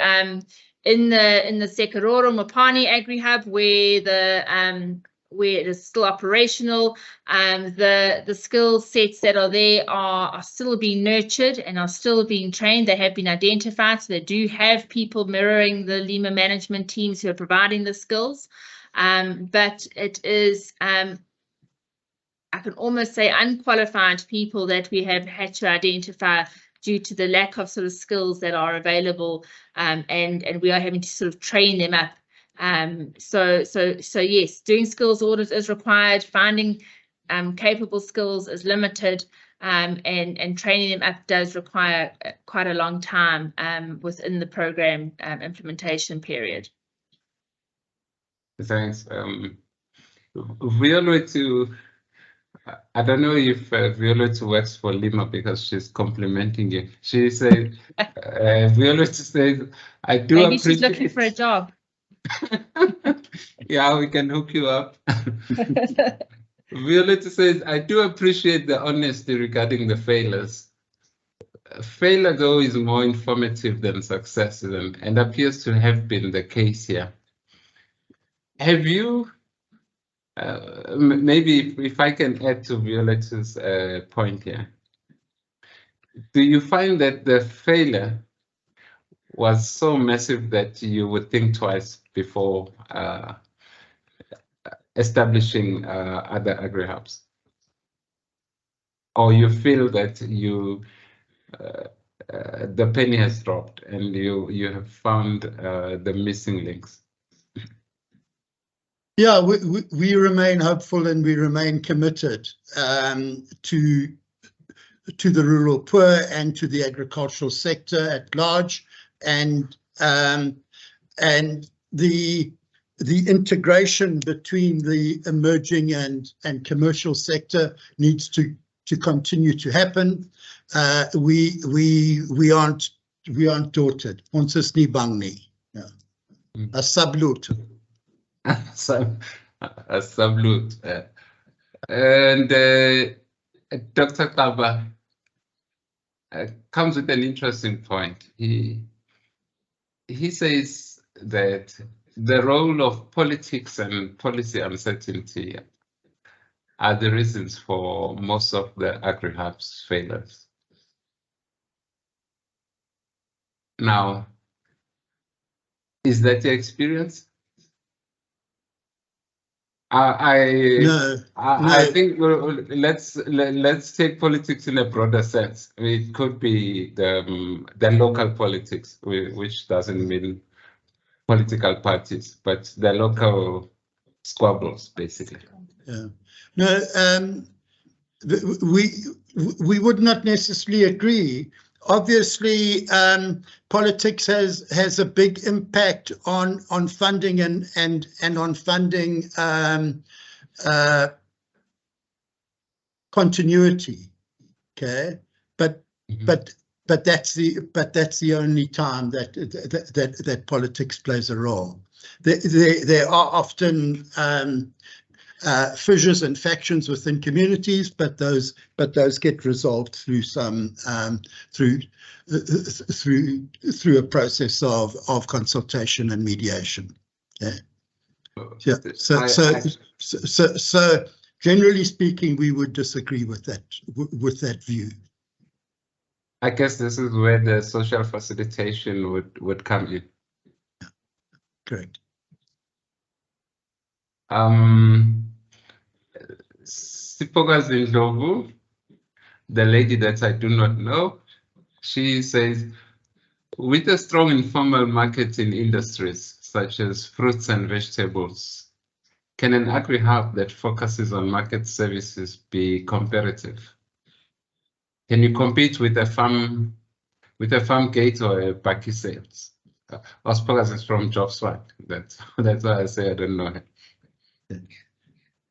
in the Sekaroro Mopani Agri-hub, where it is still operational, the skill sets that are there are still being nurtured and are still being trained. They have been identified, so they do have people mirroring the LIMA management teams who are providing the skills. But it is, I can almost say, unqualified people that we have had to identify due to the lack of sort of skills that are available, and we are having to sort of train them up. So yes, doing skills audits is required. Finding capable skills is limited, and training them up does require quite a long time within the program implementation period. Thanks. Vuyo, I don't know if Vuyo works for LIMA because she's complimenting you. She said, Vuyo says, I do Maybe appreciate. she's looking for a job. Yeah, we can hook you up. Vuyo says, I do appreciate the honesty regarding the failures. Failure, though, is more informative than success, and appears to have been the case here. Have you, maybe if I can add to Violet's point here, do you find that the failure was so massive that you would think twice before establishing other agri-hubs? Or you feel that the penny has dropped and you have found the missing links? Yeah, we remain hopeful and we remain committed to the rural poor and to the agricultural sector at large, and the integration between the emerging and commercial sector needs to continue to happen. We aren't daunted. Ons is nie bang nie. Yeah. A salute. A salute. And Dr. Kaba comes with an interesting point. He says that the role of politics and policy uncertainty are the reasons for most of the agri-hubs failures. Now, is that your experience? I think let's take politics in a broader sense. It could be the local politics, which doesn't mean political parties, but the local squabbles, basically. Yeah. No, we would not necessarily agree. Obviously, politics has a big impact on funding and on funding continuity. Okay, but that's the only time that politics plays a role. There are often fissures and factions within communities, but those get resolved through some through a process of consultation and mediation. Yeah. Yeah. So generally speaking, we would disagree with that view. I guess this is where the social facilitation would come in. Yeah. Correct. Sipoga Zindlovu, the lady that I do not know, she says, with a strong informal market in industries such as fruits and vegetables, can an agri-hub that focuses on market services be competitive? Can you compete with a farm gate or a Baki sales? Sipoga is from JobsFund. That's why I say I don't know him.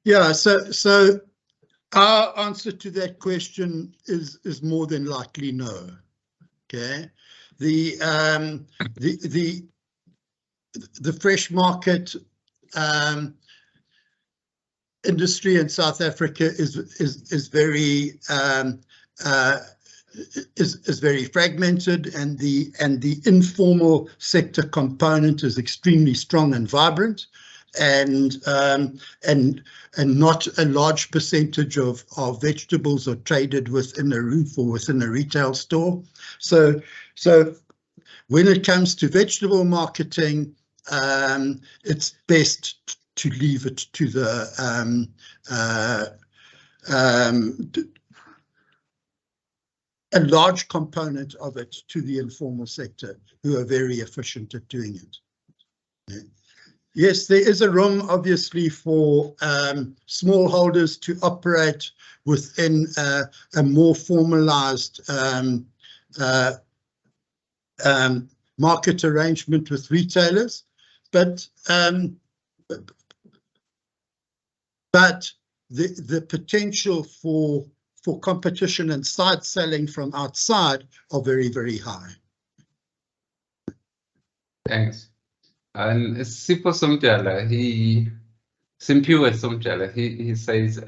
Yeah, so our answer to that question is more than likely no. Okay, the fresh market industry in South Africa is very fragmented, and the informal sector component is extremely strong and vibrant. And not a large percentage of vegetables are traded within a roof or within a retail store. So when it comes to vegetable marketing, it's best to leave it to the a large component of it to the informal sector, who are very efficient at doing it. Yeah. Yes, there is a room, obviously, for smallholders to operate within a more formalized market arrangement with retailers, but the potential for competition and side selling from outside are very, very high. Thanks. And Sipho Somtyala, he says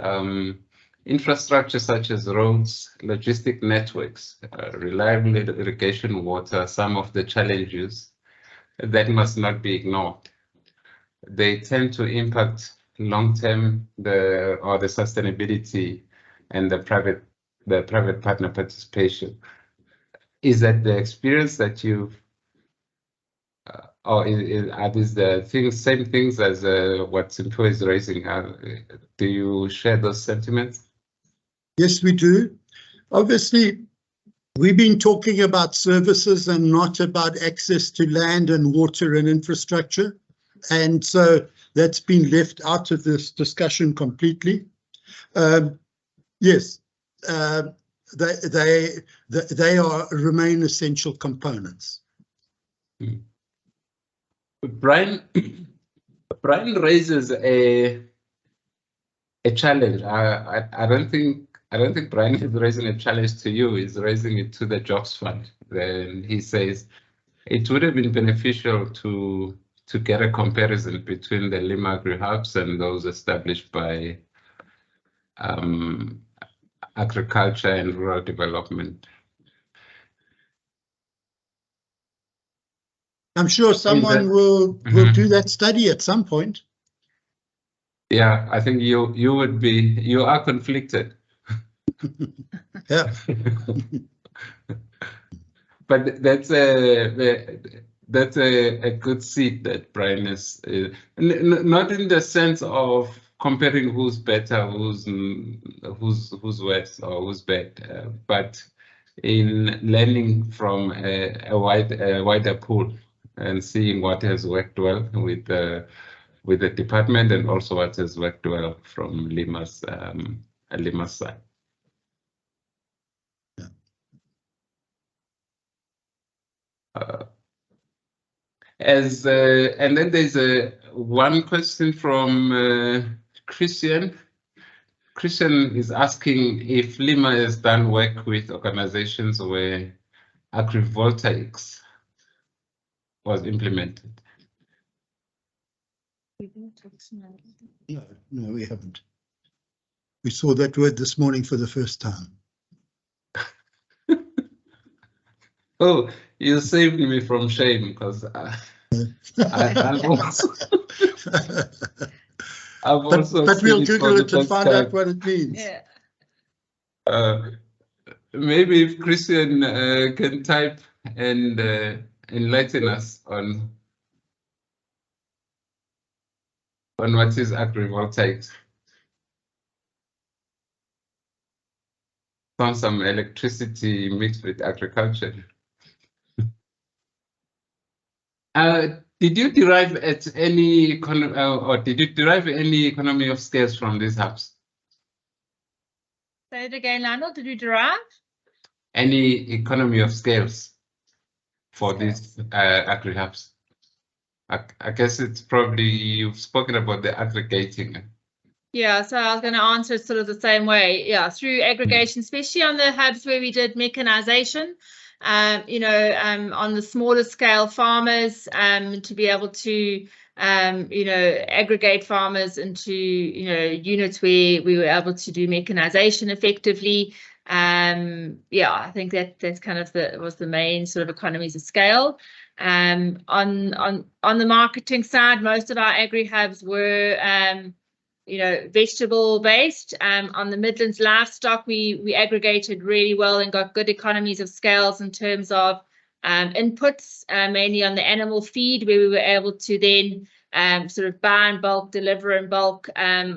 infrastructure such as roads, logistic networks, reliable irrigation water, some of the challenges that must not be ignored. They tend to impact long-term the sustainability and the private partner participation. Is that the experience that you've or are these the same things as what Sipho is raising? Do you share those sentiments? Yes, we do. Obviously, we've been talking about services and not about access to land and water and infrastructure. And so that's been left out of this discussion completely. Yes, they remain essential components. Brian raises a challenge. I don't think Brian is raising a challenge to you. He's raising it to the JobsFund. Then he says it would have been beneficial to get a comparison between the LIMA agri-hubs and those established by agriculture and rural development. I'm sure someone will do that study at some point. Yeah, I think you are conflicted. Yeah. But that's a good seed that Brian is not in the sense of comparing who's better, who's worse or who's bad, but in learning from a wider pool and seeing what has worked well with the department and also what has worked well from LIMA's side. And then there's one question from Christian. Christian is asking if LIMA has done work with organizations where agrivoltaics was implemented. No, we haven't. We saw that word this morning for the first time. Oh, you saved me from shame, because I've also but we'll seen Google it for and find time. out what it means. Yeah. Maybe if Christian can type and enlighten us on what is agrivoltaics. Some electricity mixed with agriculture. Did you derive any economy of scales from these hubs? Say it again, Lionel. Did you derive any economy of scales for these agri-hubs? I guess it's probably, you've spoken about the aggregating. Yeah, so I was going to answer it sort of the same way. Yeah, through aggregation, especially on the hubs where we did mechanization, on the smaller scale farmers, to be able to, aggregate farmers into, units where we were able to do mechanization effectively. I think that's kind of was the main sort of economies of scale. On the marketing side, most of our agri-hubs were vegetable based. On the Midlands livestock, we aggregated really well and got good economies of scales in terms of inputs, mainly on the animal feed, where we were able to then sort of buy in bulk, deliver in bulk,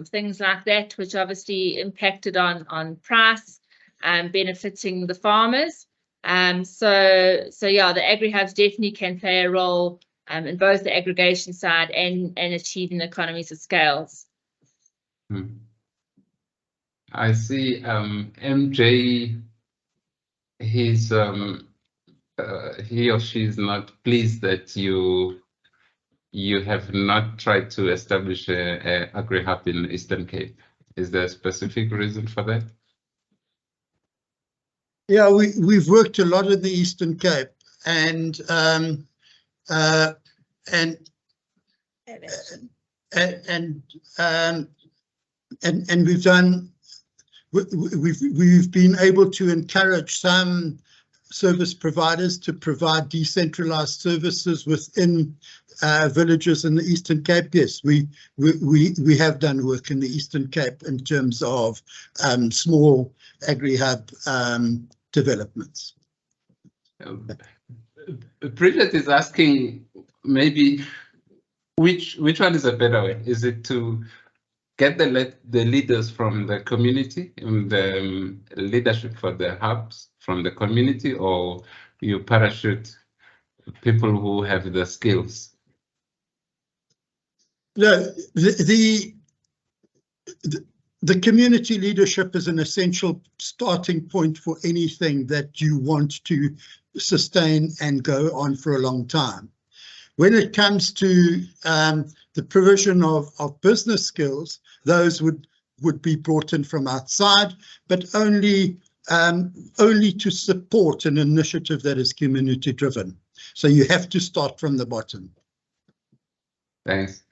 things like that, which obviously impacted on price, benefiting the farmers. The agri-hubs definitely can play a role in both the aggregation side and achieving economies of scales. I see MJ, he or she is not pleased that you have not tried to establish a agri-hub in Eastern Cape. Is there a specific reason for that? Yeah, we've worked a lot in the Eastern Cape, and we've been able to encourage some service providers to provide decentralized services within villages in the Eastern Cape. Yes, we have done work in the Eastern Cape in terms of small agri-hub developments. Bridget is asking maybe which one is a better way? Is it to get the leaders from the community and the leadership for the hubs from the community, or you parachute people who have the skills? No, the community leadership is an essential starting point for anything that you want to sustain and go on for a long time. When it comes to the provision of business skills, those would be brought in from outside, but only to support an initiative that is community driven. So you have to start from the bottom. Thanks.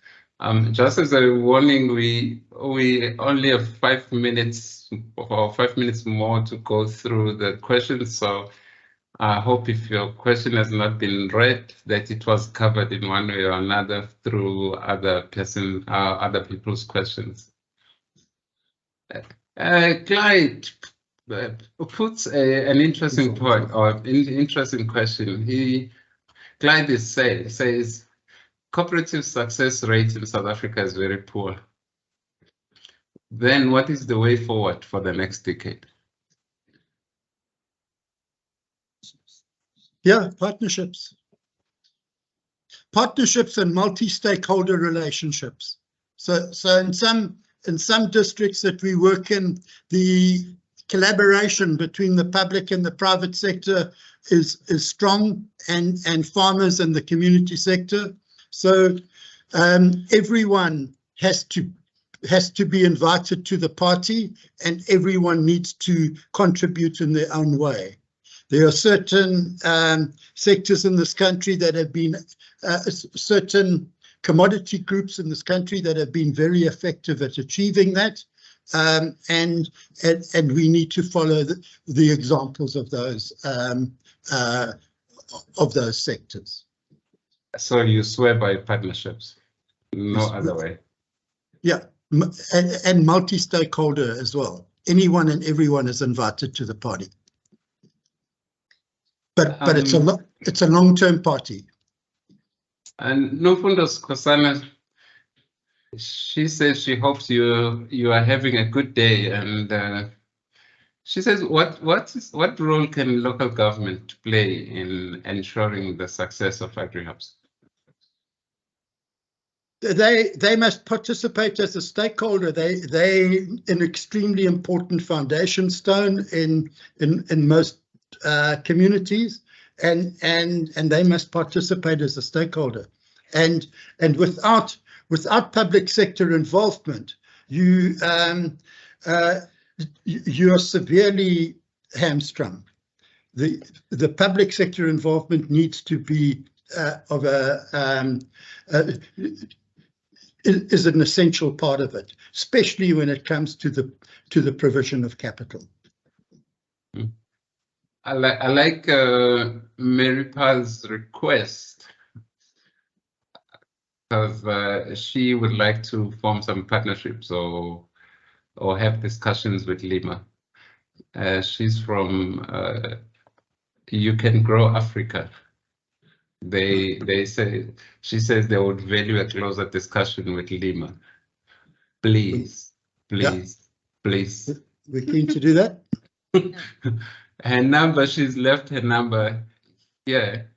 Just as a warning, we only have 5 minutes or 5 minutes more to go through the questions. So I hope if your question has not been read, that it was covered in one way or another through other people's questions. Clyde puts an interesting point or an interesting question. Clyde says cooperative success rate in South Africa is very poor. Then what is the way forward for the next decade? Yeah, partnerships and multi-stakeholder relationships. So in some districts that we work in, the collaboration between the public and the private sector is strong, and farmers and the community sector. So everyone has to be invited to the party, and everyone needs to contribute in their own way. There are certain sectors in this country that have been, certain commodity groups in this country that have been very effective at achieving that, and we need to follow the examples of those sectors. So you swear by partnerships, no other way. Yeah, and multi-stakeholder as well. Anyone and everyone is invited to the party. But it's a long-term party. And Nofundos Kosana, she says she hopes you are having a good day, and she says what role can local government play in ensuring the success of agri-hubs? They must participate as a stakeholder. They an extremely important foundation stone in most communities, and they must participate as a stakeholder. And without public sector involvement, you are severely hamstrung. The public sector involvement needs to be is an essential part of it, especially when it comes to the provision of capital. I like Mary Pa's request, because she would like to form some partnerships or have discussions with LIMA. She's from You Can Grow Africa. She says they would value a closer discussion with LIMA. Please. We're keen to do that. Her number, she's left her number here.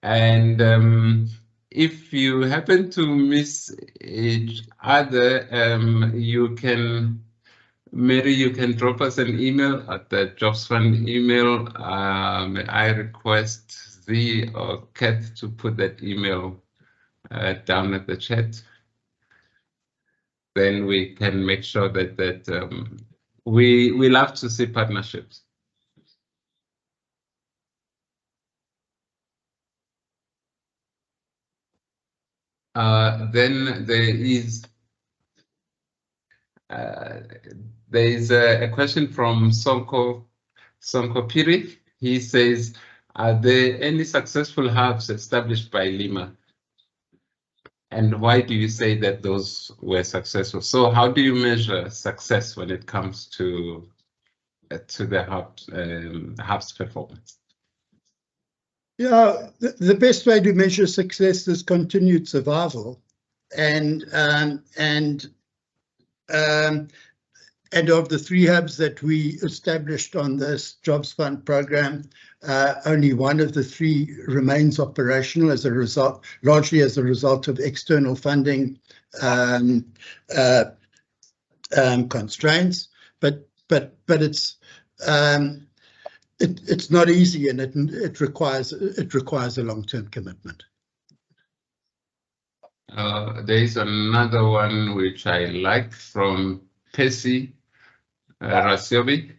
And if you happen to miss each other, Mary, you can drop us an email at the Jobs Fund email. May I request Z or Kat to put that email down at the chat? Then we can make sure that we love to see partnerships. Then there is a question from Sonko Piri. He says, are there any successful hubs established by LIMA? And why do you say that those were successful? So how do you measure success when it comes to the hub's performance? Yeah, the best way to measure success is continued survival, and of the 3 hubs that we established on this Jobs Fund program, only one of the 3 remains operational as a result, largely as a result of external funding constraints. But it's not easy, and it requires a long-term commitment. There is another one which I like from Percy Rasiobi.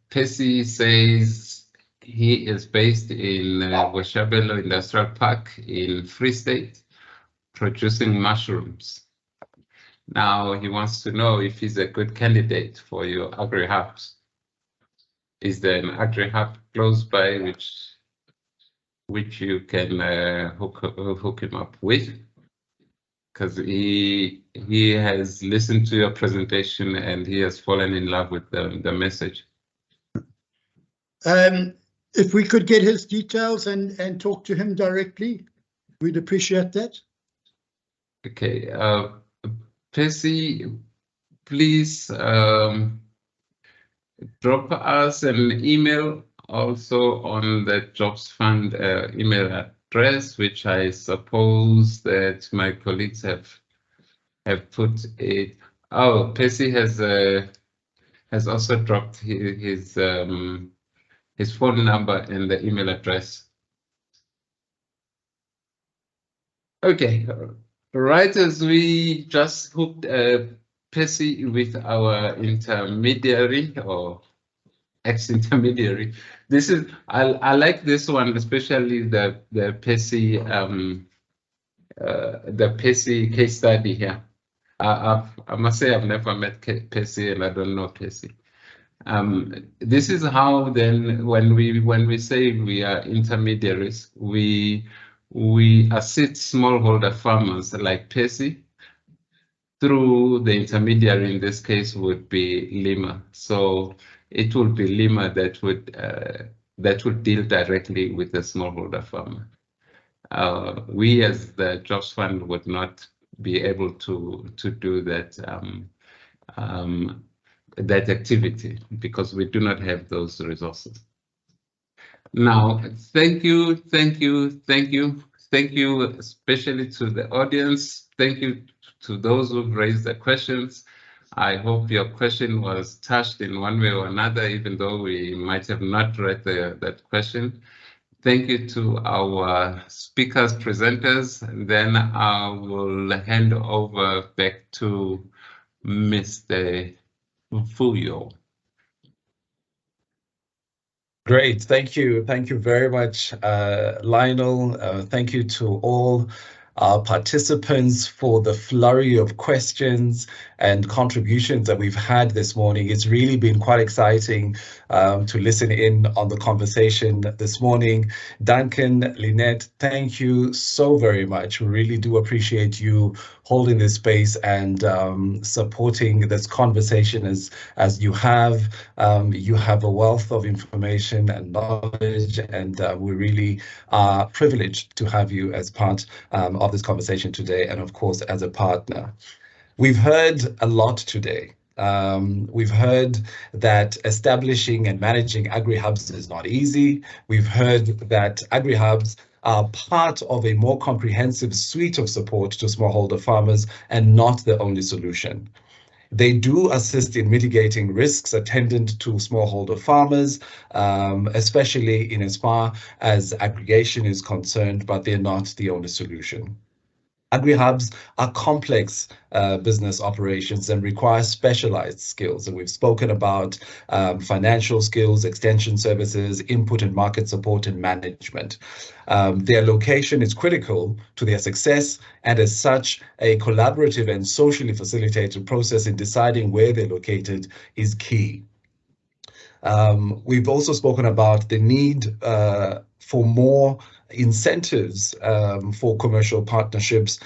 Percy says he is based in Washabelo Industrial Park in Free State, producing mushrooms. Now he wants to know if he's a good candidate for your agri-hubs. Is there an agri-hub close by which you can hook him up with? Because he has listened to your presentation and he has fallen in love with the message. If we could get his details and talk to him directly, we'd appreciate that. Okay, Percy, please drop us an email also on the Jobs Fund email address, which I suppose that my colleagues have put it. Oh, Percy has has also dropped his phone number and the email address. Okay, right as we just hooked Percy with our intermediary or ex-intermediary. This is I like this one, especially the Percy case study here. I must say I've never met Percy and I don't know Percy. This is how then when we say we are intermediaries, we assist smallholder farmers like Percy through the intermediary. In this case would be LIMA. So it will be LIMA that would deal directly with the smallholder farmer. We as the Jobs Fund would not be able to do that that activity because we do not have those resources. Now, thank you, especially to the audience. Thank you to those who've raised the questions. I hope your question was touched in one way or another, even though we might have not read that question. Thank you to our speakers, presenters, and then I will hand over back to Mr. Vuyo. Great, thank you very much, Lionel. Thank you to all our participants for the flurry of questions and contributions that we've had this morning. It's really been quite exciting to listen in on the conversation this morning. Duncan, Lynette, thank you so very much. We really do appreciate you holding this space and supporting this conversation as you have. You have a wealth of information and knowledge, and we really are privileged to have you as part of this conversation today, and of course as a partner. We've heard a lot today. We've heard that establishing and managing agri-hubs is not easy. We've heard that agri-hubs are part of a more comprehensive suite of support to smallholder farmers and not the only solution. They do assist in mitigating risks attendant to smallholder farmers, especially in as far as aggregation is concerned, but they're not the only solution. Agri-hubs are complex business operations and require specialized skills. And we've spoken about financial skills, extension services, input and market support, and management. Their location is critical to their success, and as such, a collaborative and socially facilitated process in deciding where they're located is key. We've also spoken about the need for more incentives for commercial partnerships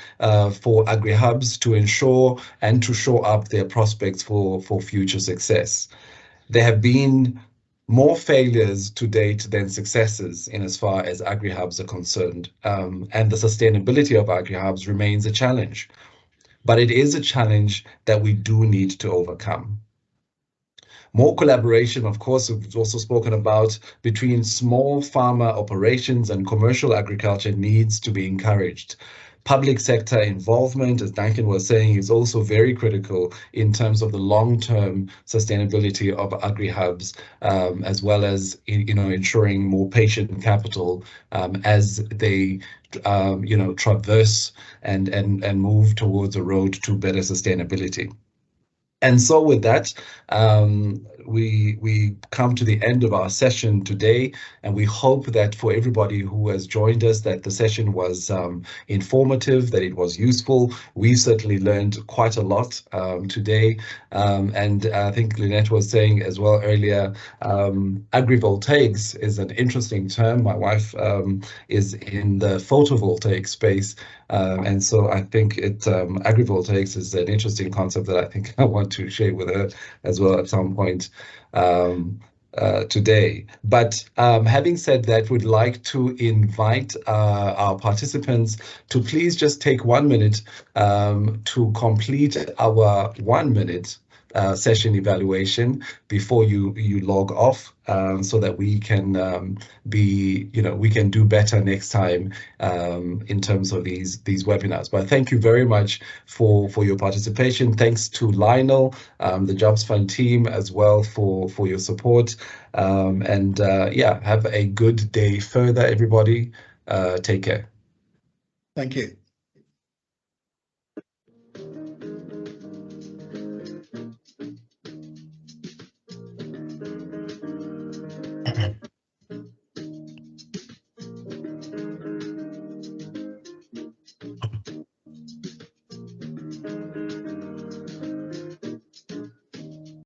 for agri-hubs to ensure and to show up their prospects for future success. There have been more failures to date than successes in as far as agri-hubs are concerned, and the sustainability of agri-hubs remains a challenge. But it is a challenge that we do need to overcome. More collaboration, of course, we've also spoken about between small farmer operations and commercial agriculture needs to be encouraged. Public sector involvement, as Duncan was saying, is also very critical in terms of the long-term sustainability of agri-hubs, as well as ensuring more patient capital as they traverse and move towards a road to better sustainability. And so with that, we come to the end of our session today, and we hope that for everybody who has joined us, that the session was informative, that it was useful. We certainly learned quite a lot today, and I think Lynette was saying as well earlier, agrivoltaics is an interesting term. My wife is in the photovoltaic space, and so I think agrivoltaics is an interesting concept that I think I want to share with her as well at some point today. But having said that, we'd like to invite our participants to please just take 1 minute to complete our 1 minute session evaluation before you log off, so that we can we can do better next time in terms of these webinars. But thank you very much for your participation. Thanks to Lionel, the Jobs Fund team as well for your support. Yeah, have a good day further, everybody. Take care. Thank you.